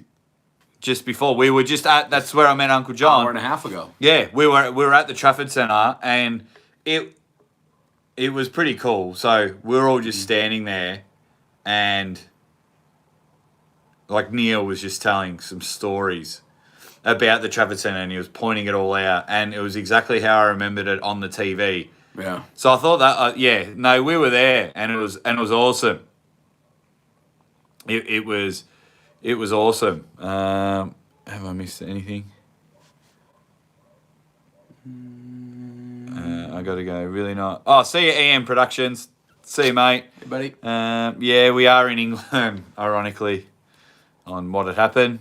Speaker 2: just before. We were just that's where I met Uncle John.
Speaker 1: An hour and a half ago.
Speaker 2: Yeah, we were at the Trafford Centre, and it was pretty cool. So we were all just standing there, and like Neil was just telling some stories about the Trafford Centre, and he was pointing it all out, and it was exactly how I remembered it on the TV.
Speaker 1: Yeah.
Speaker 2: So I thought that we were there, and it was awesome. It was awesome. Have I missed anything? I got to go. Really not. Oh, see you, EM Productions. See you, mate.
Speaker 1: Hey, buddy.
Speaker 2: Yeah, we are in England, ironically, on what had happened.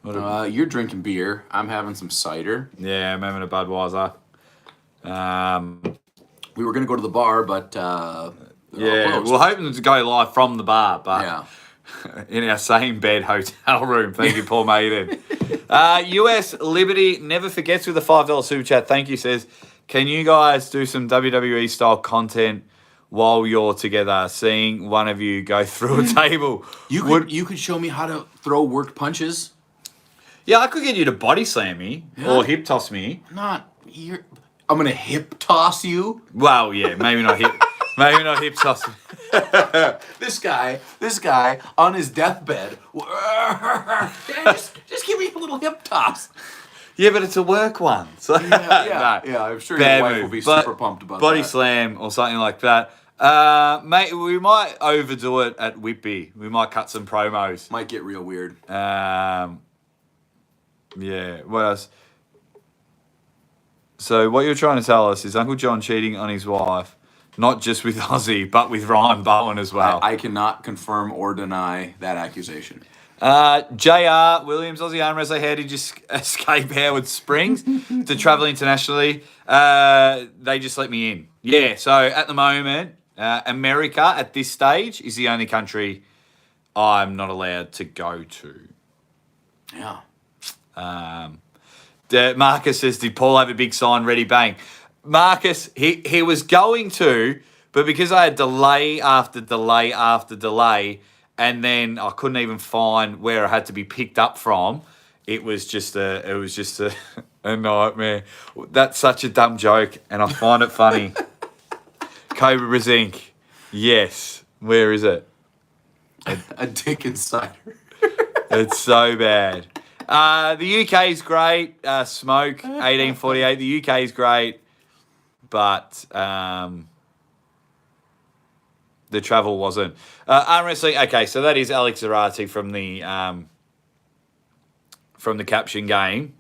Speaker 1: You're drinking beer. I'm having some cider.
Speaker 2: Yeah, I'm having a Budweiser.
Speaker 1: We were going to go to the bar, but
Speaker 2: yeah, we're hoping to go live from the bar, but
Speaker 1: yeah.
Speaker 2: In our same bed hotel room. Thank you, Paul Maiden. US Liberty never forgets with a $5 super chat. Thank you, says, can you guys do some WWE style content while you're together, seeing one of you go through a table?
Speaker 1: You could show me how to throw worked punches.
Speaker 2: Yeah, I could get you to body slam me or hip toss me.
Speaker 1: I'm going to hip toss you.
Speaker 2: Well, yeah, maybe not hip. Maybe not hip toss.
Speaker 1: This guy on his deathbed. Just give me a little hip toss.
Speaker 2: Yeah, but it's a work one. So
Speaker 1: Yeah. I'm sure your wife will be super pumped about
Speaker 2: body
Speaker 1: that.
Speaker 2: slam or something like that. Mate, we might overdo it at Whitby. We might cut some promos.
Speaker 1: Might get real weird.
Speaker 2: Yeah. What else? So what you're trying to tell us is Uncle John cheating on his wife, not just with Aussie, but with Ryan Bowen as well.
Speaker 1: I cannot confirm or deny that accusation.
Speaker 2: JR Williams, Aussie arm wrestler, how did you escape Howard Springs to travel internationally? They just let me in. Yeah, so at the moment, America at this stage is the only country I'm not allowed to go to.
Speaker 1: Yeah.
Speaker 2: Marcus says, did Paul have a big sign ready? Bang. Marcus, he was going to, but because I had delay after delay after delay, and then I couldn't even find where I had to be picked up from, it was just a nightmare. That's such a dumb joke, and I find it funny. Cobra Brazink. Yes. Where is it?
Speaker 1: A dick insider.
Speaker 2: It's so bad. The UK is great. Smoke, 1848. The UK is great. But the travel wasn't. Arm wrestling. Okay, so that is Alex Zarate from the caption game.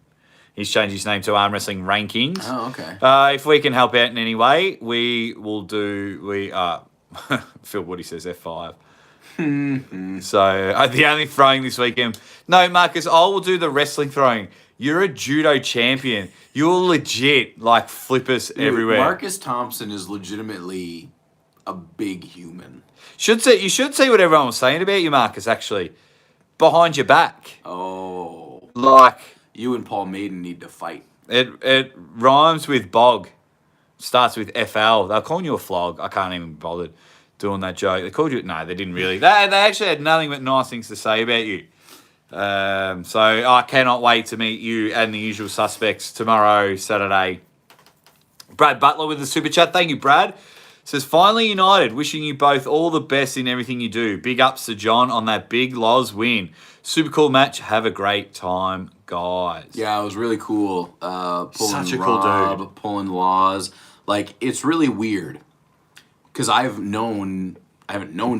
Speaker 2: He's changed his name to Arm Wrestling Rankings.
Speaker 1: Oh, okay.
Speaker 2: If we can help out in any way, we will do. Phil Woody says F5. So the only throwing this weekend. No, Marcus, I will do the wrestling throwing. You're a judo champion. You're legit, like flippers everywhere.
Speaker 1: Marcus Thompson is legitimately a big human.
Speaker 2: You should see what everyone was saying about you, Marcus, actually. Behind your back.
Speaker 1: Oh.
Speaker 2: Like,
Speaker 1: you and Paul Maiden need to fight.
Speaker 2: It rhymes with bog. Starts with FL. They're calling you a flog. I can't even bother doing that joke. They called you... No, they didn't really. They actually had nothing but nice things to say about you. So I cannot wait to meet you and the usual suspects tomorrow, Saturday. Brad Butler with the super chat. Thank you, Brad. Says, finally united. Wishing you both all the best in everything you do. Big ups to John on that big Loz win. Super cool match. Have a great time, guys.
Speaker 1: Yeah, it was really cool. Pulling
Speaker 2: Such a
Speaker 1: Rob,
Speaker 2: cool dude.
Speaker 1: Pulling Laws. Like, it's really weird. Because I haven't known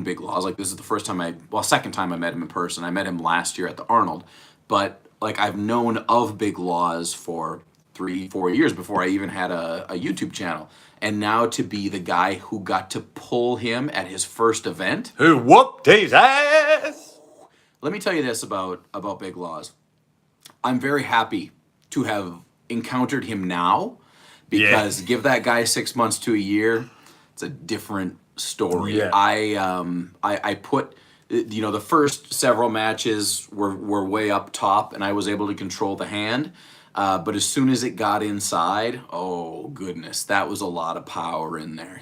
Speaker 1: Big Laws. Like, this is the second time I met him in person. I met him last year at the Arnold. But, like, I've known of Big Laws for 3-4 years before I even had a YouTube channel. And now to be the guy who got to pull him at his first event.
Speaker 2: Who whooped his ass?
Speaker 1: Let me tell you this about Big Laws. I'm very happy to have encountered him now. Because give that guy 6 months to a year, it's a different story.
Speaker 2: Yeah.
Speaker 1: I put, the first several matches were way up top, and I was able to control the hand. But as soon as it got inside, oh goodness, that was a lot of power in there.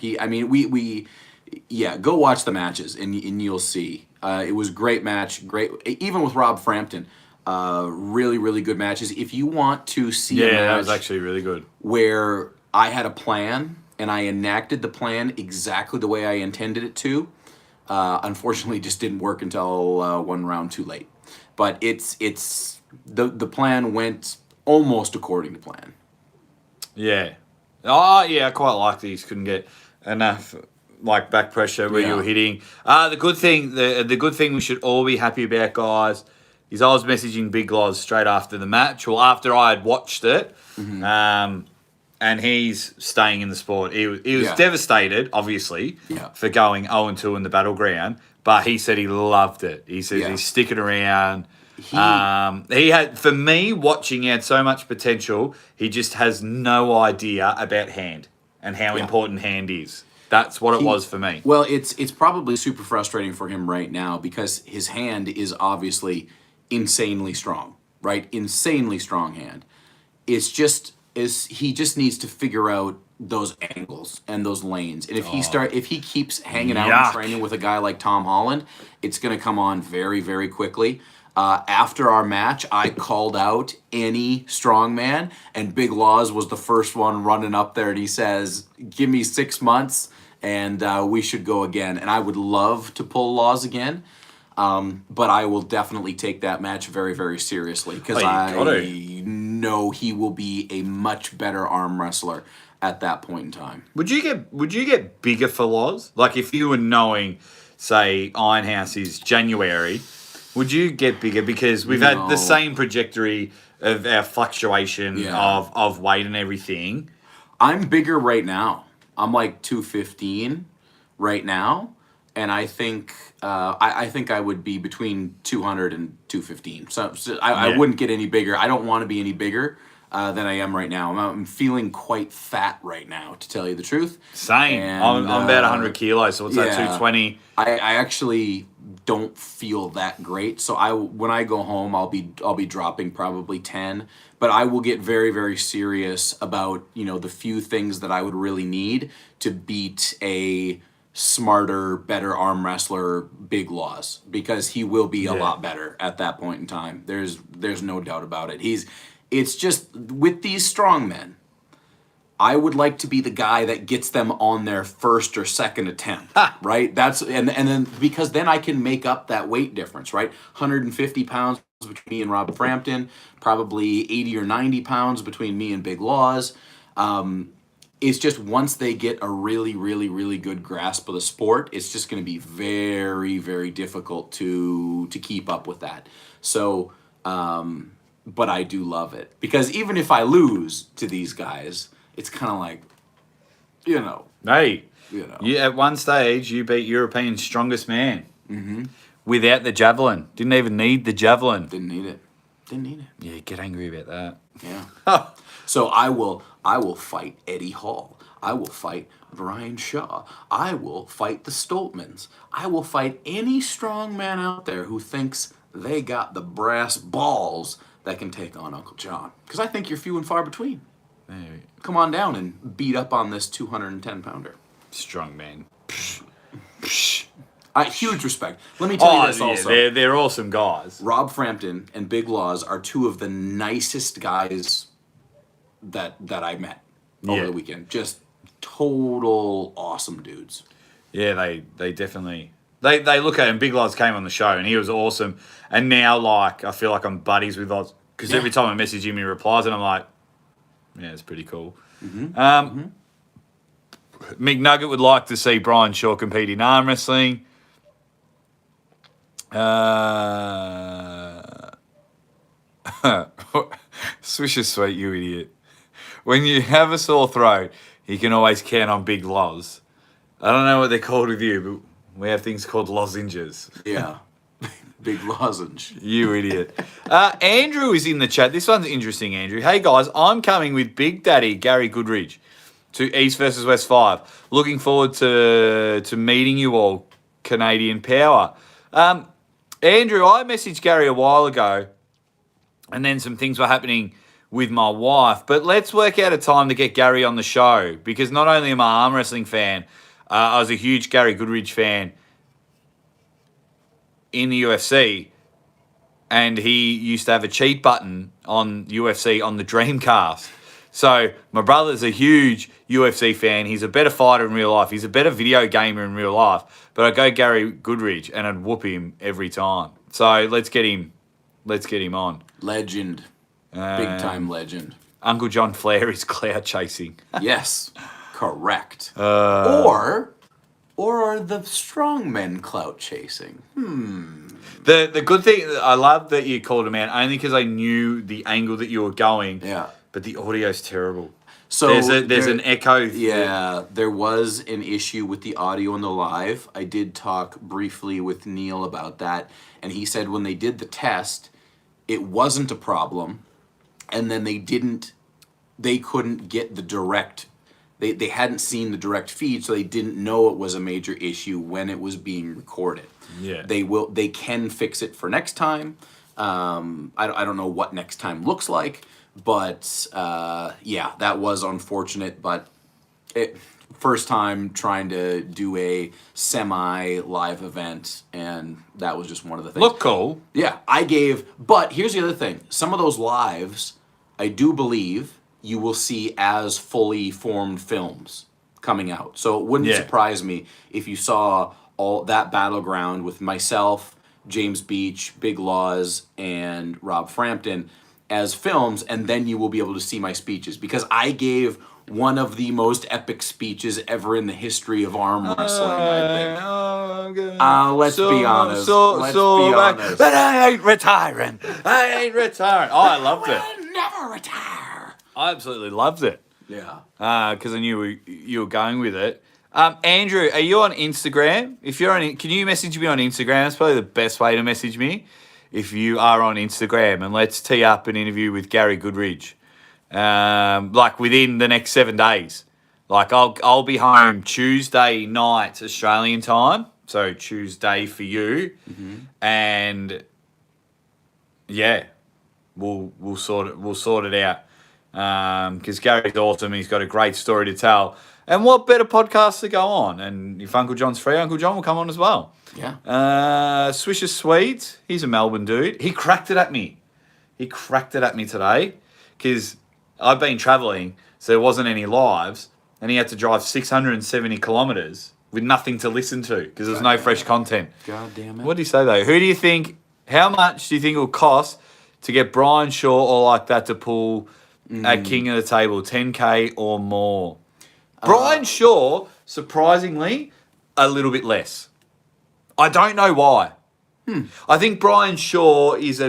Speaker 1: Go watch the matches and you'll see. It was a great match, great, even with Rob Frampton. Really, really good matches. If you want to see a match,
Speaker 2: that was actually really good.
Speaker 1: Where I had a plan and I enacted the plan exactly the way I intended it to. Unfortunately, it just didn't work until one round too late. But the plan went almost according to plan.
Speaker 2: Yeah. Oh, yeah, I quite like these. Couldn't get enough like back pressure where you were hitting. The good thing we should all be happy about, guys, is I was messaging Big Loz straight after the match, or after I had watched it, and he's staying in the sport. He was devastated, obviously, for going 0-2 in the Battleground, but he said he loved it. He says he's sticking around. He had, for me, watching, he had so much potential. He just has no idea about hand and how important hand is. That's what it was for me.
Speaker 1: Well, it's probably super frustrating for him right now because his hand is obviously insanely strong, right? Insanely strong hand. He just needs to figure out those angles and those lanes. And if he keeps hanging out and training with a guy like Tom Holland, it's going to come on very, very quickly. After our match, I called out any strongman, and Big Laws was the first one running up there, and he says, "Give me 6 months, and we should go again. And I would love to pull Laws again, but I will definitely take that match very, very seriously because
Speaker 2: Oh, you
Speaker 1: I
Speaker 2: gotta.
Speaker 1: know he will be a much better arm wrestler at that point in time.
Speaker 2: Would you get bigger for Loz? Like if you were knowing, say, Ironhouse is January, would you get bigger? Because we've had
Speaker 1: No.
Speaker 2: the same trajectory of our fluctuation
Speaker 1: Yeah.
Speaker 2: of weight and everything.
Speaker 1: I'm bigger right now. I'm like 215 right now, and I think I think I would be between 200 and 215. So I
Speaker 2: Yeah.
Speaker 1: wouldn't get any bigger. I don't want to be any bigger than I am right now. I'm feeling quite fat right now, to tell you the truth.
Speaker 2: Same.
Speaker 1: And,
Speaker 2: I'm about 100 kilos, so what's that,
Speaker 1: yeah.
Speaker 2: 220?
Speaker 1: I actually don't feel that great. So when I go home, I'll be dropping probably 10, but I will get very, very serious about, the few things that I would really need to beat a smarter, better arm wrestler, Big Laws, because he will be a lot better at that point in time. There's no doubt about it. It's just with these strong men, I would like to be the guy that gets them on their first or second attempt, right? And then because then I can make up that weight difference, right? 150 pounds between me and Rob Frampton, probably 80 or 90 pounds between me and Big Laws. It's just once they get a really, really, really good grasp of the sport, it's just going to be very, very difficult to keep up with that. So, but I do love it because even if I lose to these guys, it's kind of like,
Speaker 2: Hey,
Speaker 1: you know.
Speaker 2: you, at one stage, you beat European's strongest man without the javelin. Didn't even need the javelin.
Speaker 1: Didn't need it.
Speaker 2: Yeah, get angry about that.
Speaker 1: Yeah. So I will fight Eddie Hall. I will fight Brian Shaw. I will fight the Stoltmans. I will fight any strong man out there who thinks they got the brass balls that can take on Uncle John. Because I think you're few and far between. Come on down and beat up on this 210-pounder.
Speaker 2: Strong man.
Speaker 1: Huge respect. Let me tell you this also.
Speaker 2: They're awesome guys.
Speaker 1: Rob Frampton and Big Laws are two of the nicest guys that I met over the weekend. Just total awesome dudes.
Speaker 2: Yeah, they definitely... They look at him. Big Loz came on the show and he was awesome. And now, I feel like I'm buddies with Loz. Because every time I message him, he replies and I'm like, yeah, it's pretty cool. McNugget would like to see Brian Shaw compete in arm wrestling. Swish is sweet, you idiot. When you have a sore throat, you can always count on Big Loz. I don't know what they're called with you, but we have things called lozenges.
Speaker 1: Yeah. Big lozenge.
Speaker 2: You idiot. Andrew is in the chat. This one's interesting, Andrew. Hey, guys, I'm coming with Big Daddy Gary Goodridge to East versus West 5. Looking forward to meeting you all, Canadian Power. Andrew, I messaged Gary a while ago, and then some things were happening with my wife. But let's work out a time to get Gary on the show, because not only am I an arm wrestling fan, I was a huge Gary Goodridge fan in the UFC, and he used to have a cheat button on UFC on the Dreamcast. So my brother's a huge UFC fan. He's a better fighter in real life. He's a better video gamer in real life. But I go Gary Goodridge and I'd whoop him every time. So let's get him on.
Speaker 1: Legend. Big time legend.
Speaker 2: Uncle John Flair is cloud chasing.
Speaker 1: Yes. Correct. Or are the strong men clout chasing?
Speaker 2: The good thing, I love that you called him out only because I knew the angle that you were going.
Speaker 1: Yeah.
Speaker 2: But the audio's terrible.
Speaker 1: So
Speaker 2: there's an echo.
Speaker 1: Yeah, there was an issue with the audio in the live. I did talk briefly with Neil about that, and he said when they did the test, it wasn't a problem, and then they couldn't get the direct. They hadn't seen the direct feed, so they didn't know it was a major issue when it was being recorded.
Speaker 2: Yeah.
Speaker 1: They can fix it for next time. I don't know what next time looks like. But, yeah, that was unfortunate, but first time trying to do a semi-live event, and that was just one of the things.
Speaker 2: Look cool.
Speaker 1: Yeah, but here's the other thing. Some of those lives, I do believe you will see as fully formed films coming out. So it wouldn't surprise me if you saw all that battleground with myself, James Beach, Big Laws, and Rob Frampton as films, and then you will be able to see my speeches, because I gave one of the most epic speeches ever in the history of arm wrestling, I think. Let's be honest. Let's be honest.
Speaker 2: But I ain't retiring. I ain't retiring. Oh, I loved it.
Speaker 1: We'll never retire.
Speaker 2: I absolutely loved it.
Speaker 1: Yeah.
Speaker 2: Because I knew you were going with it. Andrew, are you on Instagram? If you're on, can you message me on Instagram? That's probably the best way to message me. If you are on Instagram, and let's tee up an interview with Gary Goodridge, like within the next 7 days. Like I'll be home Tuesday night Australian time, so Tuesday for you, and yeah, we'll sort it out. Because Gary's awesome. He's got a great story to tell. And what better podcasts to go on? And if Uncle John's free, Uncle John will come on as well.
Speaker 1: Yeah.
Speaker 2: Swisher Swedes, he's a Melbourne dude. He cracked it at me. Today because I've been travelling, so there wasn't any lives, and he had to drive 670 kilometres with nothing to listen to because there's no fresh content.
Speaker 1: God damn it.
Speaker 2: What do you say, though? Who do you think, how much do you think it will cost to get Brian Shaw or like that to pull at King of the Table, 10K or more? Brian Shaw, surprisingly, a little bit less. I don't know why. I think Brian Shaw is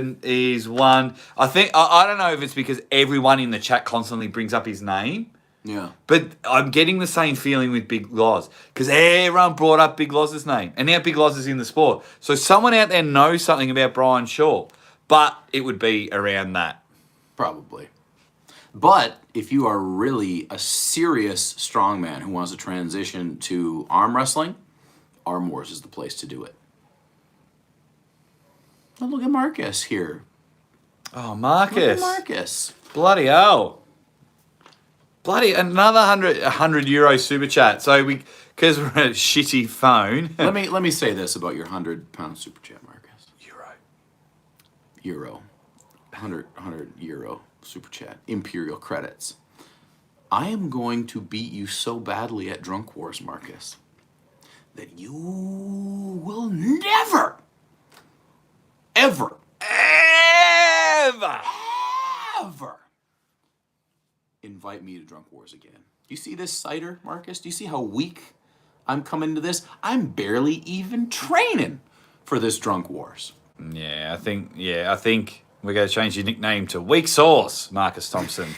Speaker 2: one. I think I don't know if it's because everyone in the chat constantly brings up his name.
Speaker 1: Yeah.
Speaker 2: But I'm getting the same feeling with Big Loz because everyone brought up Big Loz's name, and now Big Loz is in the sport. So someone out there knows something about Brian Shaw, but it would be around that.
Speaker 1: Probably. But if you are really a serious strongman who wants to transition to arm wrestling, Arm Wars is the place to do it. Oh, look at Marcus here.
Speaker 2: Oh, Marcus.
Speaker 1: Look at Marcus.
Speaker 2: Bloody hell. Bloody another 100 euro super chat. So because we're on a shitty phone.
Speaker 1: let me say this about your £100 super chat, Marcus. Euro. 100 euro super chat. Imperial credits. I am going to beat you so badly at Drunk Wars, Marcus, that you will never, ever invite me to Drunk Wars again. You see this cider, Marcus? Do you see how weak I'm coming to this? I'm barely even training for this Drunk Wars.
Speaker 2: Yeah, I think we're going to change your nickname to Weak Sauce, Marcus Thompson.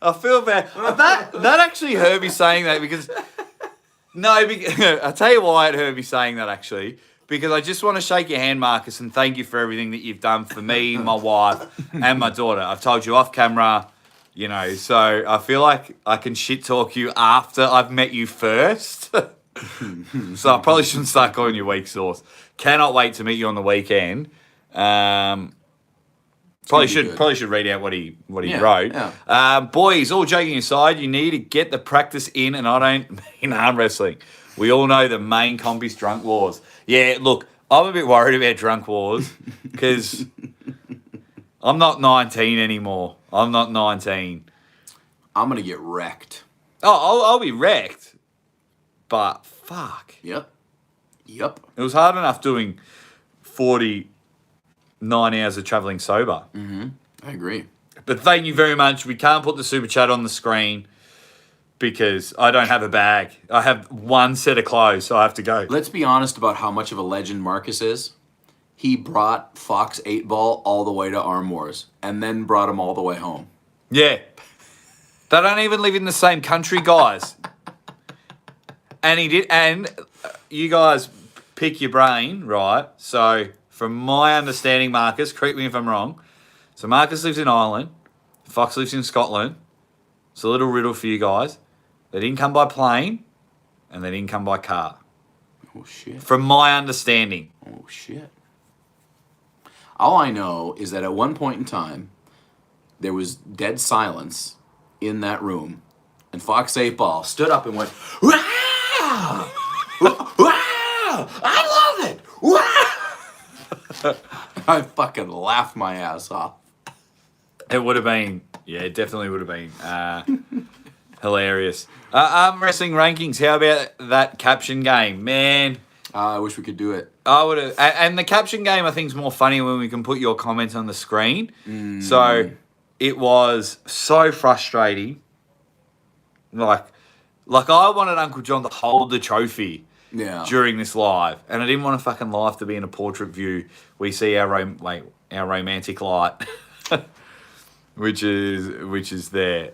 Speaker 2: I feel bad. That actually hurt me saying that because... No, I'll tell you why it hurt me saying that, actually. Because I just want to shake your hand, Marcus, and thank you for everything that you've done for me, my wife, and my daughter. I've told you off camera, so I feel like I can shit talk you after I've met you first. So I probably shouldn't start calling you Weak Sauce. Cannot wait to meet you on the weekend. Probably should read out what he wrote. Yeah. Boys, all joking aside, you need to get the practice in, and I don't mean arm wrestling. We all know the main comp is Drunk Wars. Yeah, look, I'm a bit worried about Drunk Wars because I'm not 19 anymore. I'm not 19.
Speaker 1: I'm going to get wrecked.
Speaker 2: Oh, I'll be wrecked. But fuck.
Speaker 1: Yep.
Speaker 2: It was hard enough doing 49 hours of travelling sober.
Speaker 1: Mm-hmm. I agree.
Speaker 2: But thank you very much. We can't put the super chat on the screen because I don't have a bag. I have one set of clothes, so I have to go.
Speaker 1: Let's be honest about how much of a legend Marcus is. He brought Fox 8 Ball all the way to Arm Wars and then brought him all the way home.
Speaker 2: Yeah. They don't even live in the same country, guys. And he did. And you guys pick your brain, right? So, from my understanding, Marcus, correct me if I'm wrong. So, Marcus lives in Ireland. Fox lives in Scotland. It's a little riddle for you guys. They didn't come by plane, and they didn't come by car.
Speaker 1: Oh, shit.
Speaker 2: From my understanding.
Speaker 1: Oh, shit. All I know is that at one point in time, there was dead silence in that room, and Fox 8 Ball stood up and went, "Wow! Wow! I love it! Wow!" I fucking laughed my ass off.
Speaker 2: It would have been, yeah, it definitely would have been hilarious. Arm wrestling rankings. How about that caption game, man?
Speaker 1: I wish we could do it.
Speaker 2: I would have, and the caption game I think is more funny when we can put your comments on the screen. So it was so frustrating. Like I wanted Uncle John to hold the trophy during this live, and I didn't want a fucking live to be in a portrait view. We see our romantic light, which is there.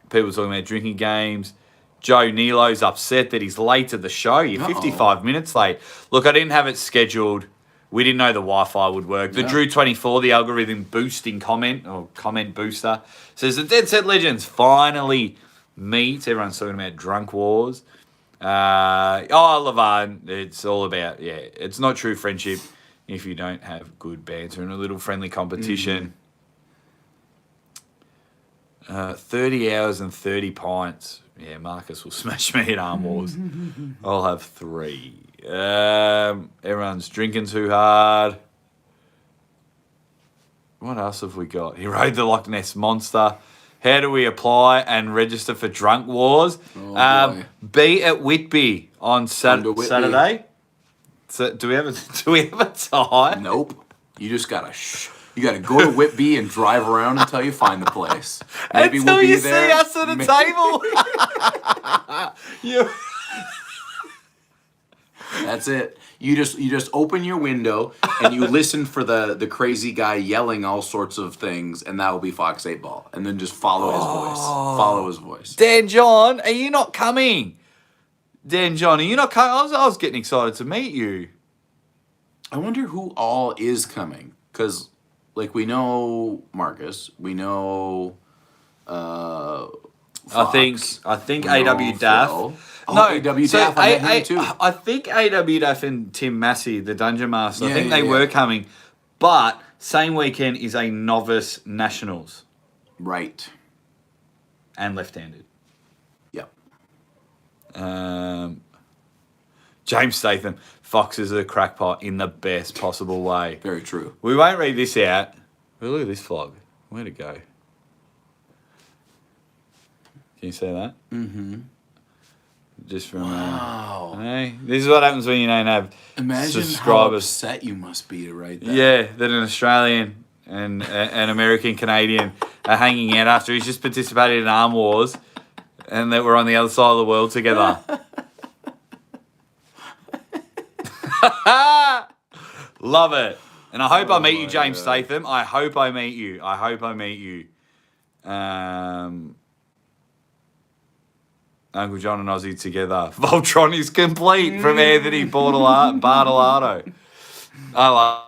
Speaker 2: People talking about drinking games. Joe Nilo's upset that he's late to the show. You're 55 minutes late. Look, I didn't have it scheduled. We didn't know the Wi-Fi would work. The Drew24, the algorithm boosting comment booster, says the Dead Set Legends finally meet. Everyone's talking about drunk wars. Laverne, it's all about, it's not true friendship if you don't have good banter and a little friendly competition. 30 hours and 30 pints. Yeah, Marcus will smash me at Arm Wars. I'll have 3. Everyone's drinking too hard. What else have we got? He rode the Loch Ness Monster. How do we apply and register for Drunk Wars? Be at Whitby on Saturday. So, do we have a time?
Speaker 1: Nope. You just gotta you gotta go to Whitby and drive around until you find the place. Maybe
Speaker 2: until
Speaker 1: we'll be
Speaker 2: you
Speaker 1: there.
Speaker 2: see us at a table.
Speaker 1: That's it. You just open your window and you listen for the crazy guy yelling all sorts of things, and that will be Fox 8 Ball. And then just follow his voice. Follow his voice.
Speaker 2: Dan John, are you not coming? Dan John, are you not coming? I was getting excited to meet you.
Speaker 1: I wonder who all is coming. Because, like, we know Marcus. We know Fox,
Speaker 2: I think AW Daff.
Speaker 1: Phil. AW Daff, I met him too.
Speaker 2: I think AW Daff and Tim Massey, the Dungeon Master, I think they were coming. But same weekend is a novice nationals.
Speaker 1: Right.
Speaker 2: And left-handed.
Speaker 1: Yep.
Speaker 2: James Statham, Fox is a crackpot in the best possible way.
Speaker 1: Very true.
Speaker 2: We won't read this out. Well, look at this vlog. Where'd it go? Can you see that? Mm-hmm. Just from
Speaker 1: wow.
Speaker 2: Hey, this is what happens when you don't have subscribers.
Speaker 1: How upset you must be to write that.
Speaker 2: Yeah, that an Australian and an American Canadian are hanging out after he's just participated in Arm Wars, and that we're on the other side of the world together. Love it. And I hope I meet you, James Statham. I hope I meet you. Uncle John and Aussie together. Voltron is complete from Anthony Bartolado. I love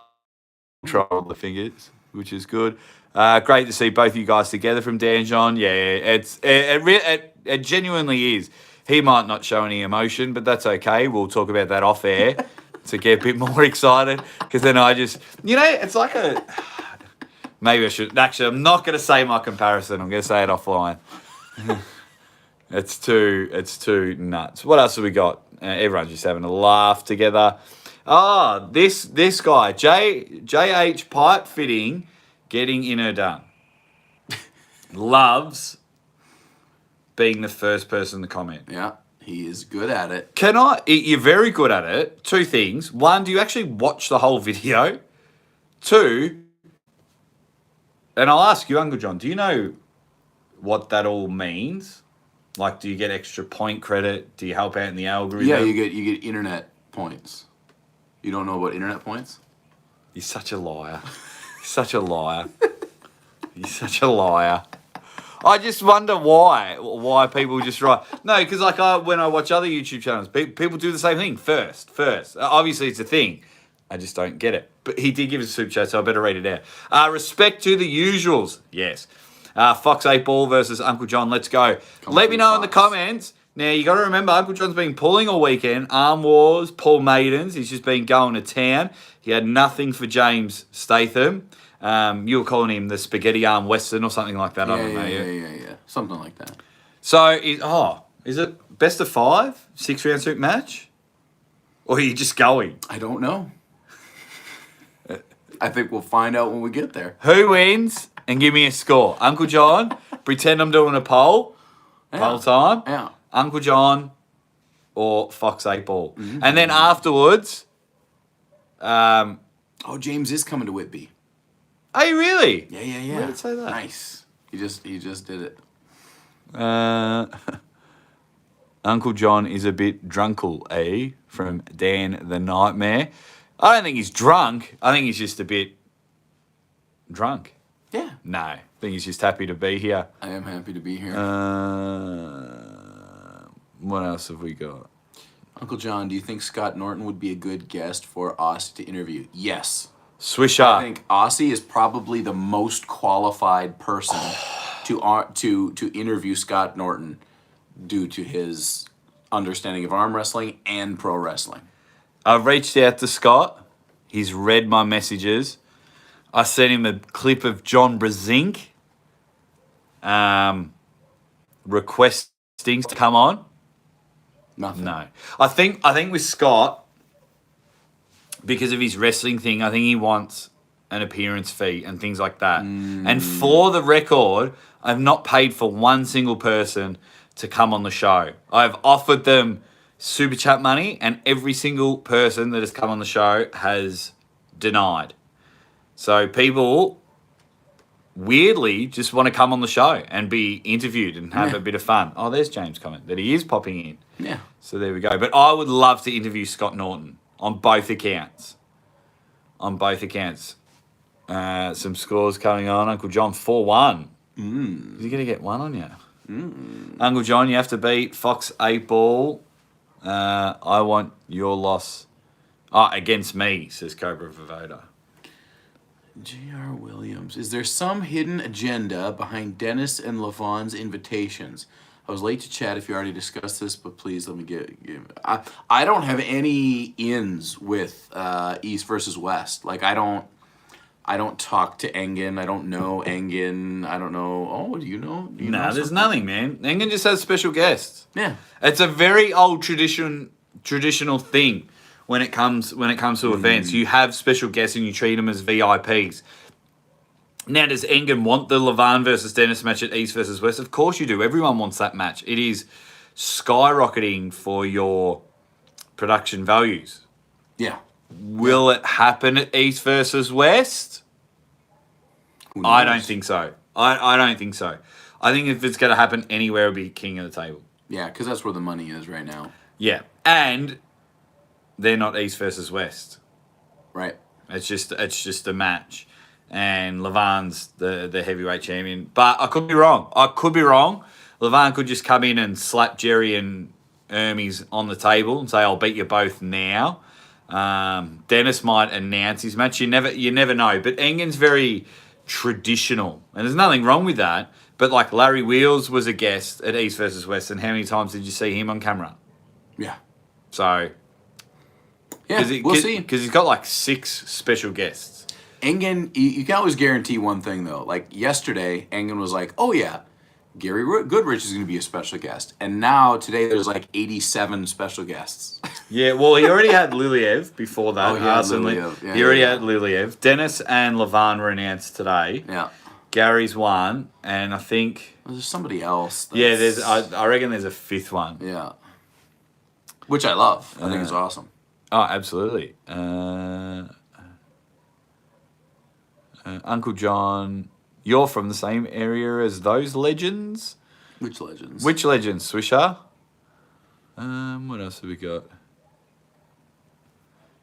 Speaker 2: Voltron the fingers, which is good. Great to see both you guys together from Dan John. Yeah, it genuinely is. He might not show any emotion, but that's okay. We'll talk about that off air to get a bit more excited. Because then I just, it's like a... Maybe I should... Actually, I'm not going to say my comparison. I'm going to say it offline. It's too nuts. What else have we got? Everyone's just having a laugh together. This guy, JH Pipe Fitting, getting inner done. Loves being the first person to comment.
Speaker 1: Yeah, he is good at it.
Speaker 2: You're very good at it. 2 things. 1, do you actually watch the whole video? 2, and I'll ask you, Uncle John, do you know what that all means? Like, do you get extra point credit? Do you help out in the algorithm?
Speaker 1: Yeah, you get internet points. You don't know about internet points?
Speaker 2: You're such a liar. You're such a liar. You're such a liar. I just wonder why people just write. No, because when I watch other YouTube channels, people do the same thing first. Obviously, it's a thing. I just don't get it. But he did give us a super chat, so I better read it out. Respect to the usuals. Yes. Fox 8 Ball versus Uncle John. Let's go. Let me know in the comments. Now, you got to remember, Uncle John's been pulling all weekend. Arm Wars, Paul Maidens. He's just been going to town. He had nothing for James Statham. You were calling him the Spaghetti Arm Western or something like that. I don't know.
Speaker 1: Yeah. Something like that.
Speaker 2: So, is it best of 5? 6-round suit match? Or are you just going?
Speaker 1: I don't know. I think we'll find out when we get there.
Speaker 2: Who wins? And give me a score. Uncle John, pretend I'm doing a poll. Poll time.
Speaker 1: Yeah.
Speaker 2: Uncle John or Fox 8 Ball.
Speaker 1: Mm-hmm.
Speaker 2: And then afterwards,
Speaker 1: Oh, James is coming to Whitby.
Speaker 2: are you really?
Speaker 1: Yeah.
Speaker 2: Where did it say that?
Speaker 1: Nice. He just did it.
Speaker 2: Uncle John is a bit drunkle, eh? From Dan the Nightmare. I don't think he's drunk. I think he's just a bit drunk.
Speaker 1: Yeah.
Speaker 2: No, I think he's just happy to be here.
Speaker 1: I am happy to be here.
Speaker 2: What else have we got?
Speaker 1: Uncle John, do you think Scott Norton would be a good guest for Aussie to interview? Yes.
Speaker 2: Swisher.
Speaker 1: I think Aussie is probably the most qualified person to interview Scott Norton due to his understanding of arm wrestling and pro wrestling.
Speaker 2: I've reached out to Scott. He's read my messages. I sent him a clip of John Brezink requesting to come on.
Speaker 1: Nothing.
Speaker 2: No. I think with Scott, because of his wrestling thing, I think he wants an appearance fee and things like that. And for the record, I've not paid for one single person to come on the show. I've offered them super chat money, and every single person that has come on the show has denied. So people weirdly just want to come on the show and be interviewed and have a bit of fun. Oh, there's James' comment that he is popping in.
Speaker 1: Yeah.
Speaker 2: So there we go. But I would love to interview Scott Norton on both accounts. On both accounts. Some scores coming on. Uncle John, 4-1. Is he going to get one on you? Uncle John, you have to beat Fox 8 Ball. I want your loss. Against me, says Cobra Vavoda.
Speaker 1: J.R. Williams. Is there some hidden agenda behind Dennis and Levon's invitations? I was late to chat if you already discussed this, but please let me give I don't have any ins with East versus West. Like I don't talk to Engen. I don't know Engen. I don't know. Oh, do you know? Do you know
Speaker 2: There's
Speaker 1: something?
Speaker 2: nothing, man. Engen just has special guests.
Speaker 1: Yeah.
Speaker 2: It's a very old traditional thing when it comes to events. You have special guests and you treat them as VIPs. Now, does Engen want the Levan versus Dennis match at East versus West? Of course you do. Everyone wants that match. It is skyrocketing for your production values.
Speaker 1: Yeah.
Speaker 2: Will it happen at East versus West?
Speaker 1: Who knows?
Speaker 2: I don't think so. I don't think so. I think if it's going to happen anywhere, it'll be king of the table.
Speaker 1: Yeah, because that's where the money is right now.
Speaker 2: Yeah. And they're not East versus West.
Speaker 1: Right.
Speaker 2: It's just a match. And Levan's the heavyweight champion. But I could be wrong. Levan could just come in and slap Jerry and Hermes on the table and say, I'll beat you both now. Dennis might announce his match. You never know. But Engen's very traditional. And there's nothing wrong with that. But like Larry Wheels was a guest at East versus West. And how many times did you see him on camera?
Speaker 1: Yeah.
Speaker 2: So...
Speaker 1: Yeah, we'll see.
Speaker 2: Because he's got like 6 special guests.
Speaker 1: Engen, you can always guarantee one thing, though. Like, yesterday, Engen was like, oh, yeah, Gary Goodrich is going to be a special guest. And now, today, there's like 87 special guests.
Speaker 2: Yeah, well, he already had Liliev before that.
Speaker 1: Oh, he had Liliev. Yeah,
Speaker 2: he already
Speaker 1: yeah.
Speaker 2: had Liliev. Dennis and Levan were announced today.
Speaker 1: Yeah.
Speaker 2: Gary's one, and I think...
Speaker 1: Well, there's somebody else.
Speaker 2: Yeah, I reckon there's a 5th one.
Speaker 1: Yeah. Which I love. I think it's awesome.
Speaker 2: Oh, absolutely. Uncle John, you're from the same area as those legends?
Speaker 1: Which legends?
Speaker 2: Which legends, Swisher? What else have we got?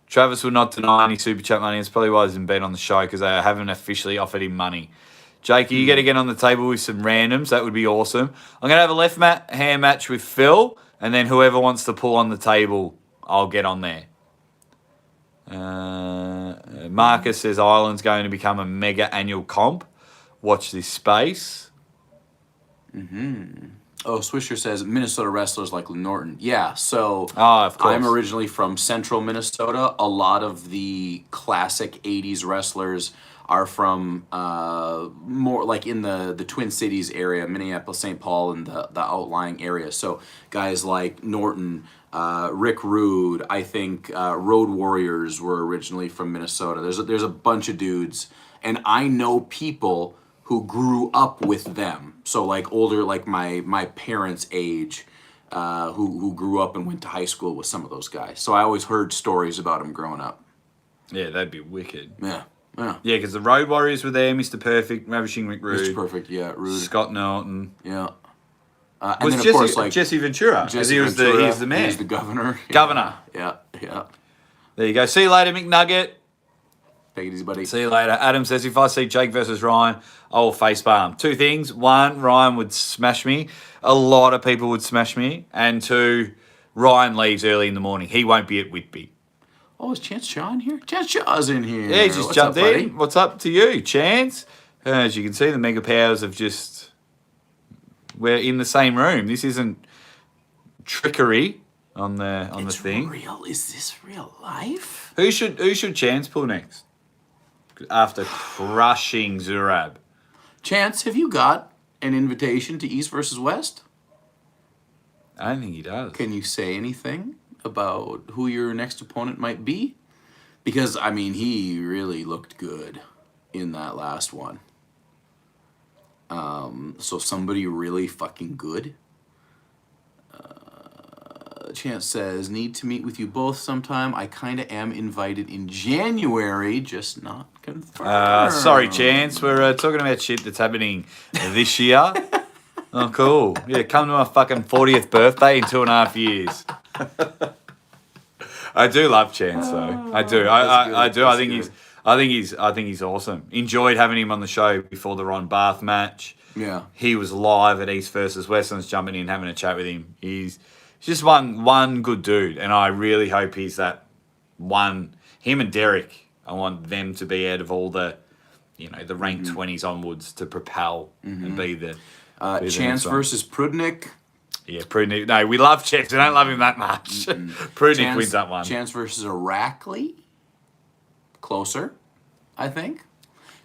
Speaker 2: Travis will not deny any super chat money. It's probably why he hasn't been on the show because they haven't officially offered him money. Jake, are you going to get on the table with some randoms? That would be awesome. I'm going to have a left hand match with Phil, and then whoever wants to pull on the table, I'll get on there. Marcus says Ireland's going to become a mega annual comp. Watch this space.
Speaker 1: Oh, Swisher says Minnesota wrestlers like Norton. Yeah, so
Speaker 2: of course.
Speaker 1: I'm originally from central Minnesota. A lot of the classic 80s wrestlers are from more like in the Twin Cities area, Minneapolis, St. Paul, and the outlying area. So guys like Norton, Rick Rude. I think Road Warriors were originally from Minnesota. There's a bunch of dudes, and I know people who grew up with them. So like older, like my parents' age, who grew up and went to high school with some of those guys. So I always heard stories about them growing up.
Speaker 2: Yeah, that'd be wicked.
Speaker 1: Yeah. Yeah.
Speaker 2: Yeah, because the Road Warriors were there, Mr. Perfect, Ravishing Rick Rude.
Speaker 1: Mr. Perfect, yeah, Rude.
Speaker 2: Scott Norton.
Speaker 1: Yeah.
Speaker 2: And
Speaker 1: Was
Speaker 2: then,
Speaker 1: Jesse,
Speaker 2: of course, like Jesse Ventura.
Speaker 1: Jesse
Speaker 2: he was
Speaker 1: Ventura,
Speaker 2: he was the man.
Speaker 1: He was the governor.
Speaker 2: Governor.
Speaker 1: Yeah, yeah.
Speaker 2: There you go. See you later, McNugget.
Speaker 1: Take it easy, buddy.
Speaker 2: See you later. Adam says, if I see Jake versus Ryan, I will facepalm. Two things. One, Ryan would smash me. A lot of people would smash me. And two, Ryan leaves early in the morning. He won't be at Whitby.
Speaker 1: Oh, is Chance Shaw in here? Chance Shaw's in here.
Speaker 2: Yeah, he just jumped in. What's up to you, Chance? As you can see, the Mega Powers have just... We're in the same room. This isn't trickery on the thing.
Speaker 1: Real? Is this real life?
Speaker 2: Who should Chance pull next? After crushing Zurab.
Speaker 1: Chance, have you got an invitation to East versus West?
Speaker 2: I don't think he does.
Speaker 1: Can you say anything about who your next opponent might be? Because, I mean, he really looked good in that last one. So somebody really fucking good. Chance says, need to meet with you both sometime. I kind of am invited in January, just not confirmed.
Speaker 2: Sorry, Chance. We're talking about shit that's happening this year. Oh, cool. Yeah, come to my fucking 40th birthday in 2.5 years. I do love Chance, though. I do. I do. I think he's awesome. Enjoyed having him on the show before the Ron Barth match.
Speaker 1: Yeah.
Speaker 2: He was live at East versus West. I was jumping in, having a chat with him. He's just one good dude, and I really hope he's that one. Him and Derek, I want them to be out of all the, the ranked 20s onwards to propel and be the
Speaker 1: Chance versus Prudnik.
Speaker 2: Yeah, Prudnik. No, we love Chance. We don't love him that much. Prudnik wins that one.
Speaker 1: Chance versus Arackley. Closer, I think.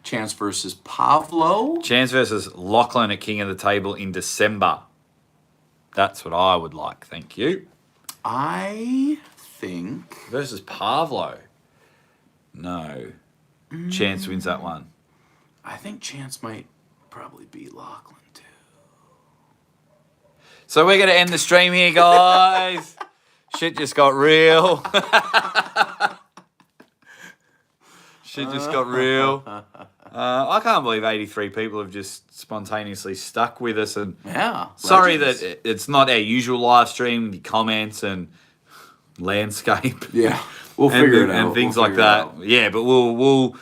Speaker 1: Chance versus Pavlo.
Speaker 2: Chance versus Lachlan at King of the Table in December. That's what I would like. Thank you.
Speaker 1: I think...
Speaker 2: Versus Pavlo. No. Chance wins that one.
Speaker 1: I think Chance might probably beat Lachlan, too.
Speaker 2: So we're going to end the stream here, guys. Shit just got real. Shit just got real. I can't believe 83 people have just spontaneously stuck with us. And
Speaker 1: yeah.
Speaker 2: Sorry that it's not our usual live stream, the comments and landscape.
Speaker 1: Yeah, we'll figure it out.
Speaker 2: And things like that. Yeah, but we'll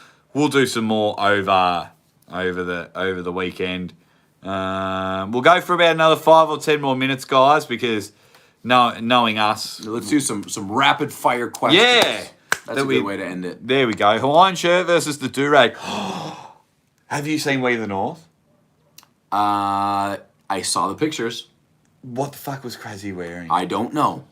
Speaker 2: do some more over the weekend. We'll go for about another 5 or 10 more minutes, guys, because knowing us,
Speaker 1: let's do some rapid fire questions.
Speaker 2: Yeah.
Speaker 1: That's a good way to end it.
Speaker 2: There we go. Hawaiian shirt versus the do-rag. Have you seen We the North?
Speaker 1: I saw the pictures.
Speaker 2: What the fuck was Crazy wearing?
Speaker 1: I don't know.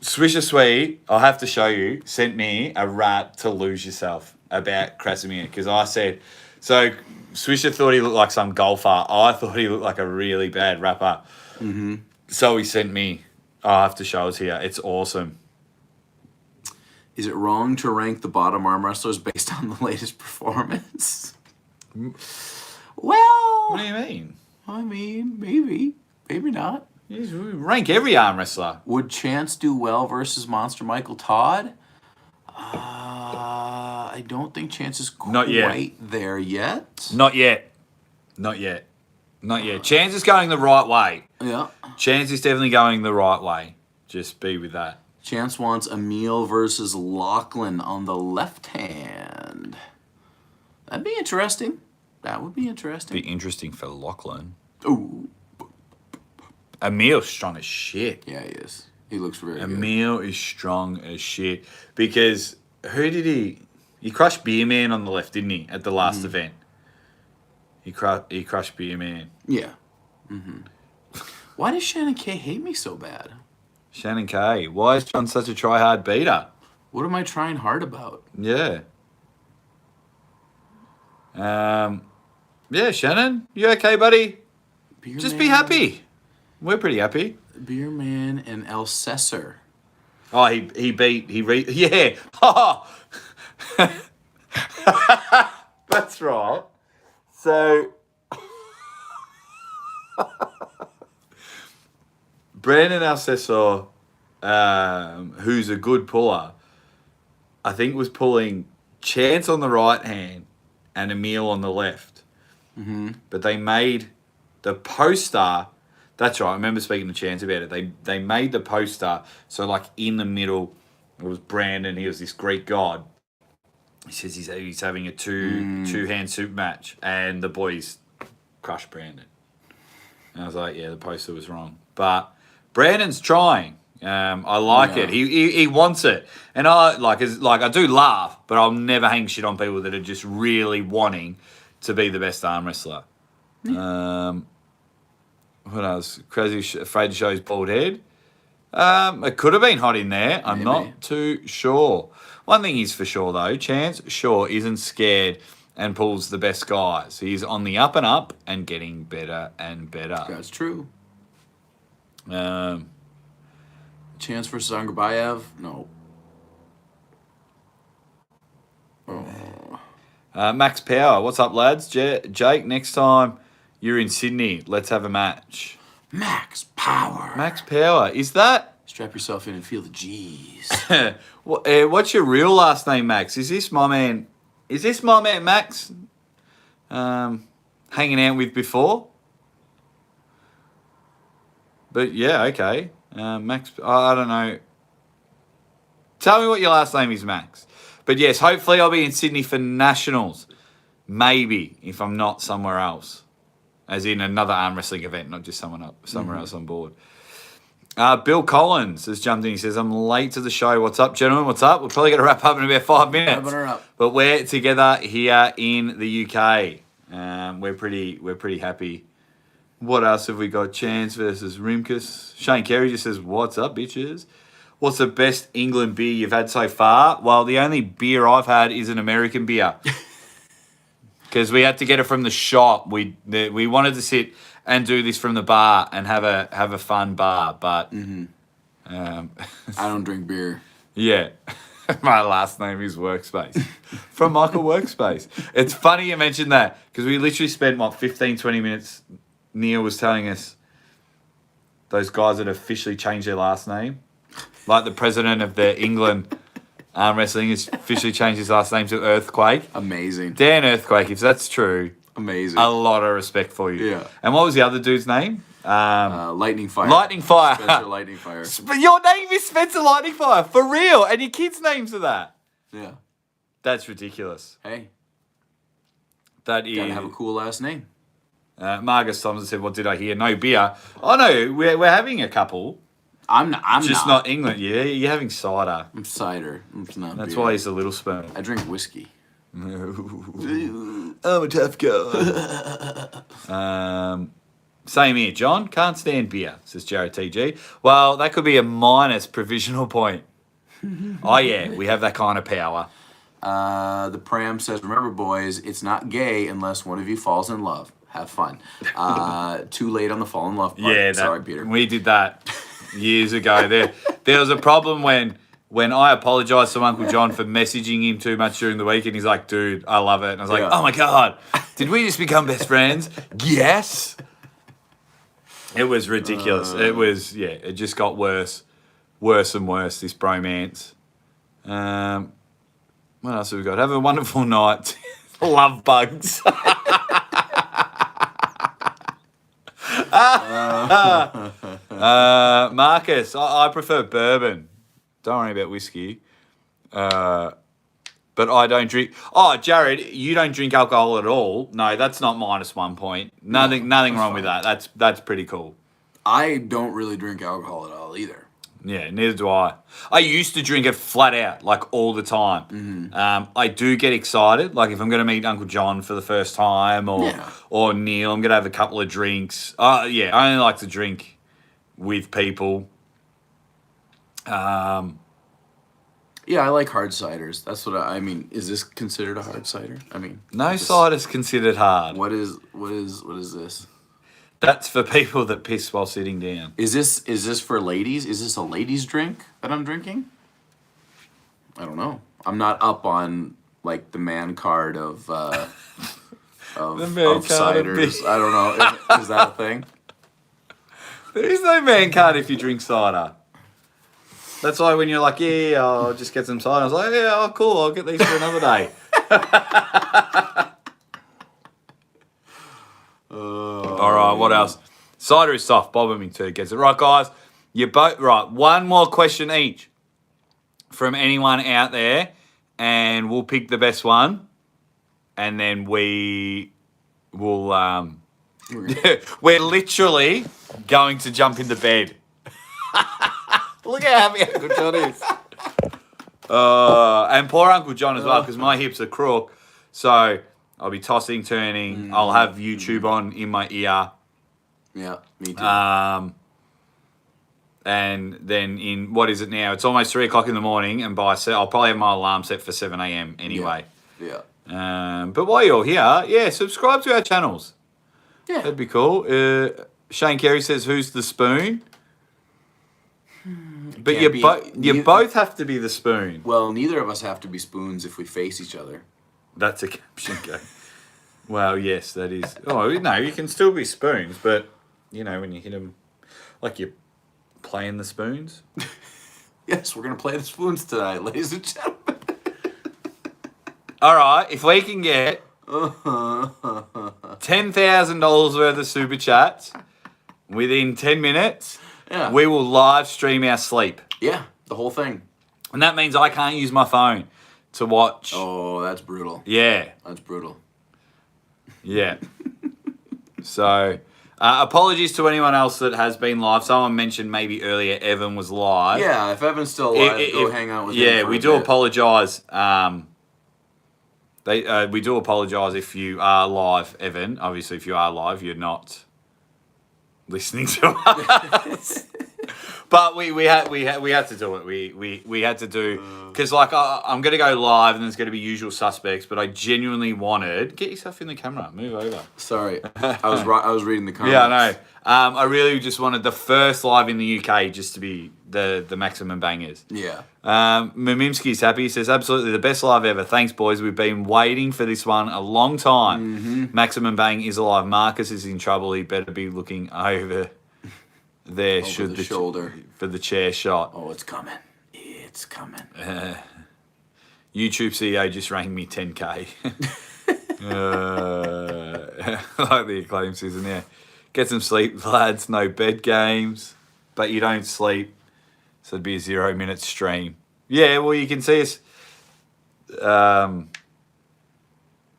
Speaker 2: Swisher Sweet, I'll have to show you, sent me a rap to lose yourself about Krasimir. Because I said, so Swisher thought he looked like some golfer. I thought he looked like a really bad rapper. Mm-hmm. So he sent me, I'll have to show it here. It's awesome.
Speaker 1: Is it wrong to rank the bottom arm wrestlers based on the latest performance? Well...
Speaker 2: What do you mean?
Speaker 1: I mean, maybe. Maybe not.
Speaker 2: Rank every arm wrestler.
Speaker 1: Would Chance do well versus Monster Michael Todd? I don't think Chance is quite there yet.
Speaker 2: Not yet. Chance is going the right way.
Speaker 1: Yeah.
Speaker 2: Chance is definitely going the right way. Just be with that.
Speaker 1: Chance wants Emil versus Lachlan on the left hand. That'd be interesting. That would be interesting.
Speaker 2: Be interesting for Lachlan.
Speaker 1: Ooh.
Speaker 2: Emil's strong as shit.
Speaker 1: Yeah, he is. He looks very good.
Speaker 2: Emil is strong as shit. Because who did he... He crushed Beer Man on the left, didn't he? At the last event. He crushed Beer Man.
Speaker 1: Yeah. Mm-hmm. Why does Shannon K hate me so bad?
Speaker 2: Shannon K. Why is John such a try-hard beater?
Speaker 1: What am I trying hard about?
Speaker 2: Yeah. Yeah, Shannon, you okay, buddy?
Speaker 1: Beer
Speaker 2: Just
Speaker 1: Man.
Speaker 2: be happy. We're pretty happy.
Speaker 1: Beer Man and El Cesar.
Speaker 2: Oh, yeah. Oh. That's right. So Brandon Alcesor, who's a good puller, I think was pulling Chance on the right hand and Emil on the left.
Speaker 1: Mm-hmm.
Speaker 2: But they made the poster. That's right. I remember speaking to Chance about it. They made the poster so like in the middle it was Brandon. He was this Greek god. He says he's having a two-hand super match, and the boys crushed Brandon. And I was like, yeah, the poster was wrong, but Brandon's trying. I like it. He wants it, and I I do laugh, but I'll never hang shit on people that are just really wanting to be the best arm wrestler. What else? Crazy afraid to show his bald head. It could have been hot in there. I'm not too sure. One thing is for sure though, Chance sure isn't scared and pulls the best guys. He's on the up and up and getting better and better.
Speaker 1: That's true.
Speaker 2: Um,
Speaker 1: Chance versus Angarbayev? No. Oh.
Speaker 2: Max Power, what's up, lads? Jake, next time you're in Sydney, let's have a match.
Speaker 1: Max Power.
Speaker 2: Max Power, is that?
Speaker 1: Strap yourself in and feel the G's.
Speaker 2: What's your real last name, Max? Is this my man Max? Hanging out with before? But yeah, okay. Max, I don't know. Tell me what your last name is, Max. But yes, hopefully I'll be in Sydney for Nationals. Maybe, if I'm not somewhere else. As in another arm wrestling event, not just somewhere else on board. Bill Collins has jumped in. He says, I'm late to the show. What's up, gentlemen? What's up? We're probably going to wrap up in about 5 minutes.
Speaker 1: Wrapping her up.
Speaker 2: But we're together here in the UK. We're pretty happy. What else have we got? Chance versus Rimkus. Shane Carey just says, what's up, bitches? What's the best England beer you've had so far? Well, the only beer I've had is an American beer. Because we had to get it from the shop. We wanted to sit and do this from the bar and have a fun bar, but
Speaker 1: I don't drink beer.
Speaker 2: Yeah. My last name is Workspace. From Michael Workspace. It's funny you mentioned that because we literally spent, 15, 20 minutes. Neil was telling us those guys that officially changed their last name. Like the president of the England arm wrestling has officially changed his last name to Earthquake.
Speaker 1: Amazing.
Speaker 2: Dan Earthquake, if that's true.
Speaker 1: Amazing.
Speaker 2: A lot of respect for you.
Speaker 1: Yeah.
Speaker 2: And what was the other dude's name?
Speaker 1: Lightning Fire.
Speaker 2: Lightning Fire.
Speaker 1: Spencer Lightning Fire.
Speaker 2: Your name is Spencer Lightning Fire, for real. And your kids' names are that.
Speaker 1: Yeah.
Speaker 2: That's ridiculous.
Speaker 1: Hey.
Speaker 2: That is.
Speaker 1: Gotta have a cool last name.
Speaker 2: Marcus Thompson said, what did I hear? No beer. Oh, no, we're having a couple.
Speaker 1: I'm
Speaker 2: not England. Yeah, you're having cider.
Speaker 1: I'm cider. It's not
Speaker 2: That's
Speaker 1: beer.
Speaker 2: why he's a little spoon.
Speaker 1: I drink whiskey.
Speaker 2: I'm a tough guy. Same here, John. Can't stand beer, says Jared TG. Well, that could be a minus provisional point. Oh, yeah, we have that kind of power.
Speaker 1: The Pram says, remember, boys, it's not gay unless one of you falls in love. Have fun. Too late on the fall in love part.
Speaker 2: Yeah,
Speaker 1: sorry, Peter.
Speaker 2: We did that years ago. There was a problem when I apologised to Uncle John for messaging him too much during the week, and he's like, dude, I love it. And I was like, oh my God, did we just become best friends? Yes. It was ridiculous. It just got worse and worse, this bromance. What else have we got? Have a wonderful night. Love bugs. Marcus, I prefer bourbon. Don't worry about whiskey. But I don't drink. Oh, Jared, you don't drink alcohol at all. No, that's not -1 point. Nothing wrong with that. That's pretty cool.
Speaker 1: I don't really drink alcohol at all either.
Speaker 2: Yeah, neither do I. I used to drink it flat out, like all the time.
Speaker 1: Mm-hmm.
Speaker 2: I do get excited, like if I'm going to meet Uncle John for the first time or Neil, I'm going to have a couple of drinks. I only like to drink with people.
Speaker 1: Yeah, I like hard ciders. That's what I mean. Is this considered a hard cider? I mean,
Speaker 2: no cider's considered hard.
Speaker 1: What is this?
Speaker 2: That's for people that piss while sitting down.
Speaker 1: Is this for ladies? Is this a ladies' drink that I'm drinking? I don't know. I'm not up on like the man card of
Speaker 2: The man
Speaker 1: of
Speaker 2: card of
Speaker 1: ciders.
Speaker 2: beer.
Speaker 1: I don't know. Is that a thing?
Speaker 2: There is no man card if you drink cider. That's why when you're like, yeah, I'll just get some cider. I was like, yeah, oh, cool, I'll get these for another day. All right, what else? Cider is soft. Bob and me too gets it. Right, guys, you both right. One more question each from anyone out there, and we'll pick the best one, and then we will. We're literally going to jump into bed. Look how happy Uncle John is. And poor Uncle John as well, because my hips are crook. So I'll be tossing, turning. I'll have YouTube on in my ear.
Speaker 1: Yeah, me too.
Speaker 2: And then in, what is it now? It's almost 3 o'clock in the morning, and I'll probably have my alarm set for 7 a.m. anyway.
Speaker 1: Yeah.
Speaker 2: But while you're here, yeah, subscribe to our channels.
Speaker 1: Yeah.
Speaker 2: That'd be cool. Shane Carey says, "Who's the spoon?" But you both have to be the spoon.
Speaker 1: Well, neither of us have to be spoons if we face each other.
Speaker 2: That's a caption go. Well, yes, that is. Oh, no, you can still be spoons, but, you know, when you hit them, like you're playing the spoons.
Speaker 1: Yes, we're going to play the spoons tonight, ladies and gentlemen.
Speaker 2: All right, if we can get $10,000 worth of super chats within 10 minutes,
Speaker 1: Yeah.
Speaker 2: we will live stream our sleep.
Speaker 1: Yeah, the whole thing.
Speaker 2: And that means I can't use my phone to watch.
Speaker 1: Oh, that's brutal.
Speaker 2: Yeah.
Speaker 1: That's brutal.
Speaker 2: Yeah. So, apologies to anyone else that has been live. Someone mentioned maybe earlier Evan was live.
Speaker 1: Yeah, if Evan's still alive, go hang out with him.
Speaker 2: Yeah,
Speaker 1: for
Speaker 2: we
Speaker 1: a
Speaker 2: do
Speaker 1: bit.
Speaker 2: apologise. We do apologise if you are live, Evan. Obviously, if you are live, you're not listening to us. But we had to do it. We had to do, because like I'm gonna go live and there's gonna be usual suspects. But I genuinely wanted, get yourself in the camera, move over.
Speaker 1: Sorry, I was reading the comments.
Speaker 2: Yeah, I know. I really just wanted the first live in the UK just to be the maximum bangers.
Speaker 1: Yeah.
Speaker 2: Mimimski's happy. He says, absolutely the best live ever. Thanks, boys. We've been waiting for this one a long time.
Speaker 1: Mm-hmm.
Speaker 2: Maximum Bang is alive. Marcus is in trouble. He better be looking over there
Speaker 1: Over the shoulder.
Speaker 2: for the chair shot.
Speaker 1: Oh, it's coming. It's coming.
Speaker 2: YouTube CEO just rang me 10K. Like the acclaim season, yeah. Get some sleep, lads. No bed games. But you don't sleep. So it'd be a 0-minute stream. Yeah, well, you can see us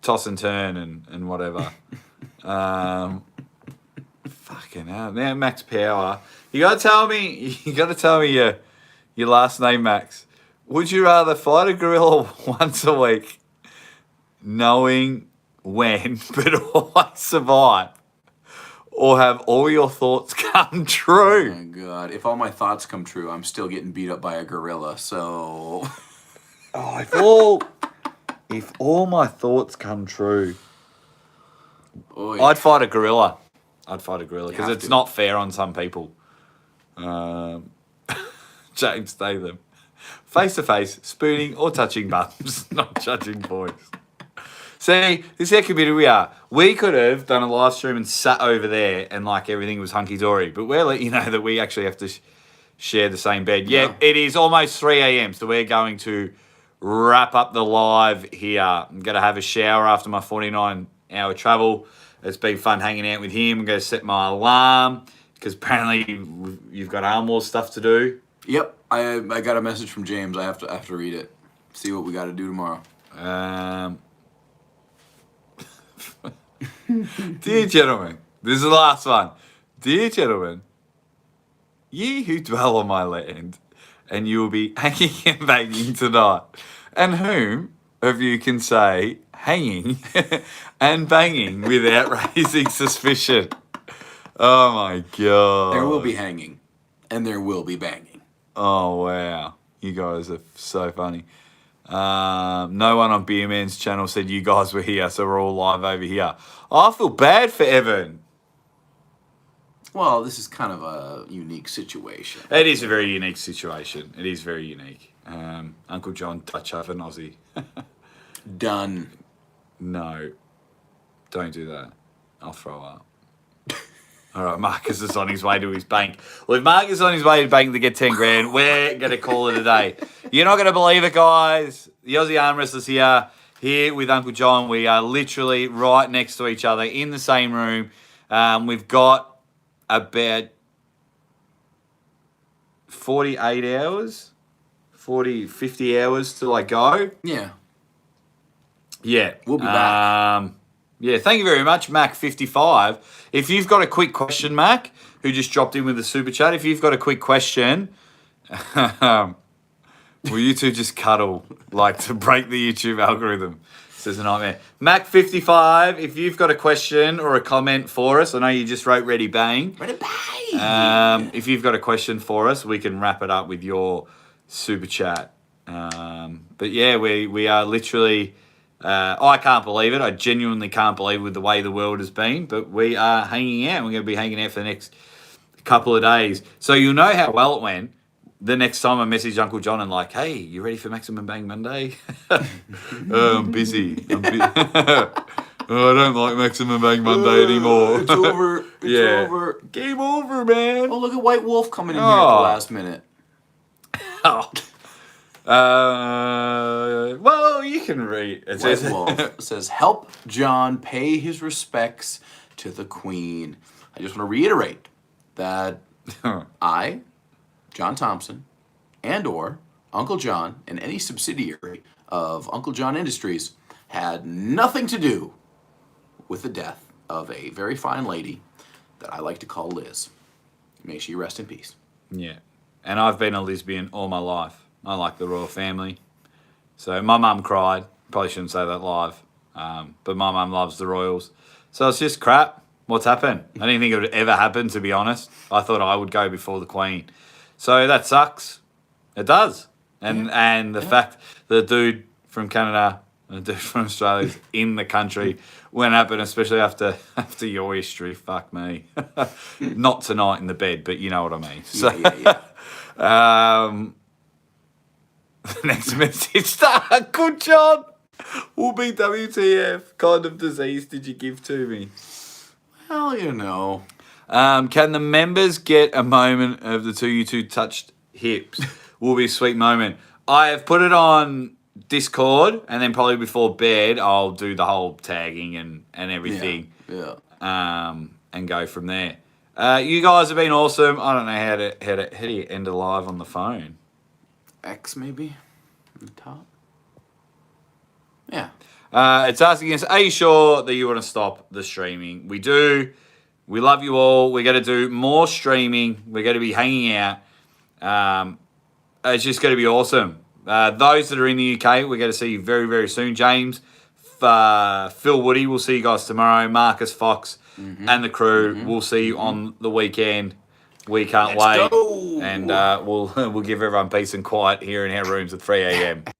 Speaker 2: toss and turn and whatever. Fucking hell. Now, Max Power. You gotta tell me your last name, Max. Would you rather fight a gorilla once a week, knowing when, but always survive, or have all your thoughts come true?
Speaker 1: Oh my god! If all my thoughts come true, I'm still getting beat up by a gorilla. So,
Speaker 2: if all my thoughts come true,
Speaker 1: Oy.
Speaker 2: I'd fight a gorilla. Because
Speaker 1: have
Speaker 2: it's
Speaker 1: to.
Speaker 2: not fair on some people. James Statham. Face to face, spooning or touching bums, not judging boys. See, this is how committed we are. We could have done a live stream and sat over there and like everything was hunky-dory, but we'll let you know that we actually have to share the same bed. Yeah, it is almost 3 a.m, so we're going to wrap up the live here. I'm going to have a shower after my 49-hour travel. It's been fun hanging out with him. I'm going to set my alarm because apparently you've got Armor stuff to do.
Speaker 1: Yep, I got a message from James. I have to read it. See what we got to do tomorrow.
Speaker 2: Dear gentlemen, this is the last one. Dear gentlemen, ye who dwell on my land, and you will be hanging and banging tonight, and whom of you can say hanging and banging without raising suspicion? Oh my god.
Speaker 1: There will be hanging, and there will be banging.
Speaker 2: Oh wow, you guys are so funny. No one on Beerman's channel said you guys were here, so we're all live over here. I feel bad for Evan.
Speaker 1: Well, this is kind of a unique situation.
Speaker 2: It is a very unique situation. It is very unique. Uncle John, Dutch oven, Aussie.
Speaker 1: Done.
Speaker 2: No, don't do that. I'll throw up. All right, Marcus is on his way to his bank. Well, if Marcus is on his way to bank to get 10 grand, we're going to call it a day. You're not going to believe it, guys. The Aussie Arm Wrestlers here with Uncle John. We are literally right next to each other in the same room. We've got about 48 hours, 50 hours till I go.
Speaker 1: Yeah.
Speaker 2: Yeah.
Speaker 1: We'll be back.
Speaker 2: Yeah, thank you very much, Mac55. If you've got a quick question, Mac, who just dropped in with the super chat, if you've got a quick question, will you two just cuddle, like to break the YouTube algorithm? Says a nightmare. Mac55, if you've got a question or a comment for us, I know you just wrote ready bang.
Speaker 1: Ready bang.
Speaker 2: If you've got a question for us, we can wrap it up with your super chat. But yeah, we are literally... I can't believe it. I genuinely can't believe with the way the world has been. But we are hanging out. We're going to be hanging out for the next couple of days. So you'll know how well it went the next time I message Uncle John and like, hey, you ready for Maximum Bang Monday? I'm busy. I don't like Maximum Bang Monday anymore.
Speaker 1: It's over. It's over.
Speaker 2: Game over, man.
Speaker 1: Oh, look at White Wolf coming in here at the last minute.
Speaker 2: Oh. Well, you can read. It
Speaker 1: White
Speaker 2: says,
Speaker 1: Wolf says, help John pay his respects to the Queen. I just want to reiterate that I, John Thompson, and or Uncle John, and any subsidiary of Uncle John Industries had nothing to do with the death of a very fine lady that I like to call Liz. May she rest in peace.
Speaker 2: Yeah. And I've been a lesbian all my life. I like the royal family. So my mum cried. Probably shouldn't say that live. But my mum loves the royals. So it's just crap. What's happened? I didn't think it would ever happen, to be honest. I thought I would go before the Queen. So that sucks. It does. And the fact the dude from Canada and the dude from Australia is in the country when it happened, especially after your history, fuck me. Not tonight in the bed, but you know what I mean. So,
Speaker 1: Yeah.
Speaker 2: The next message to Uncle John will be WTF. Kind of disease did you give to me?
Speaker 1: Well, you know.
Speaker 2: Can the members get a moment of the 2U2 touched hips? Will be a sweet moment. I have put it on Discord, and then probably before bed, I'll do the whole tagging and everything.
Speaker 1: Yeah.
Speaker 2: And go from there. You guys have been awesome. I don't know how do you end a live on the phone?
Speaker 1: X maybe on the top. Yeah.
Speaker 2: It's asking us, are you sure that you want to stop the streaming? We do. We love you all. We're going to do more streaming. We're going to be hanging out. It's just going to be awesome. Those that are in the UK, we're going to see you very, very soon. James, Phil Woody, we'll see you guys tomorrow. Marcus Fox and the crew, we'll see you on the weekend. We can't wait.
Speaker 1: Go.
Speaker 2: And we'll give everyone peace and quiet here in our rooms at 3 a.m.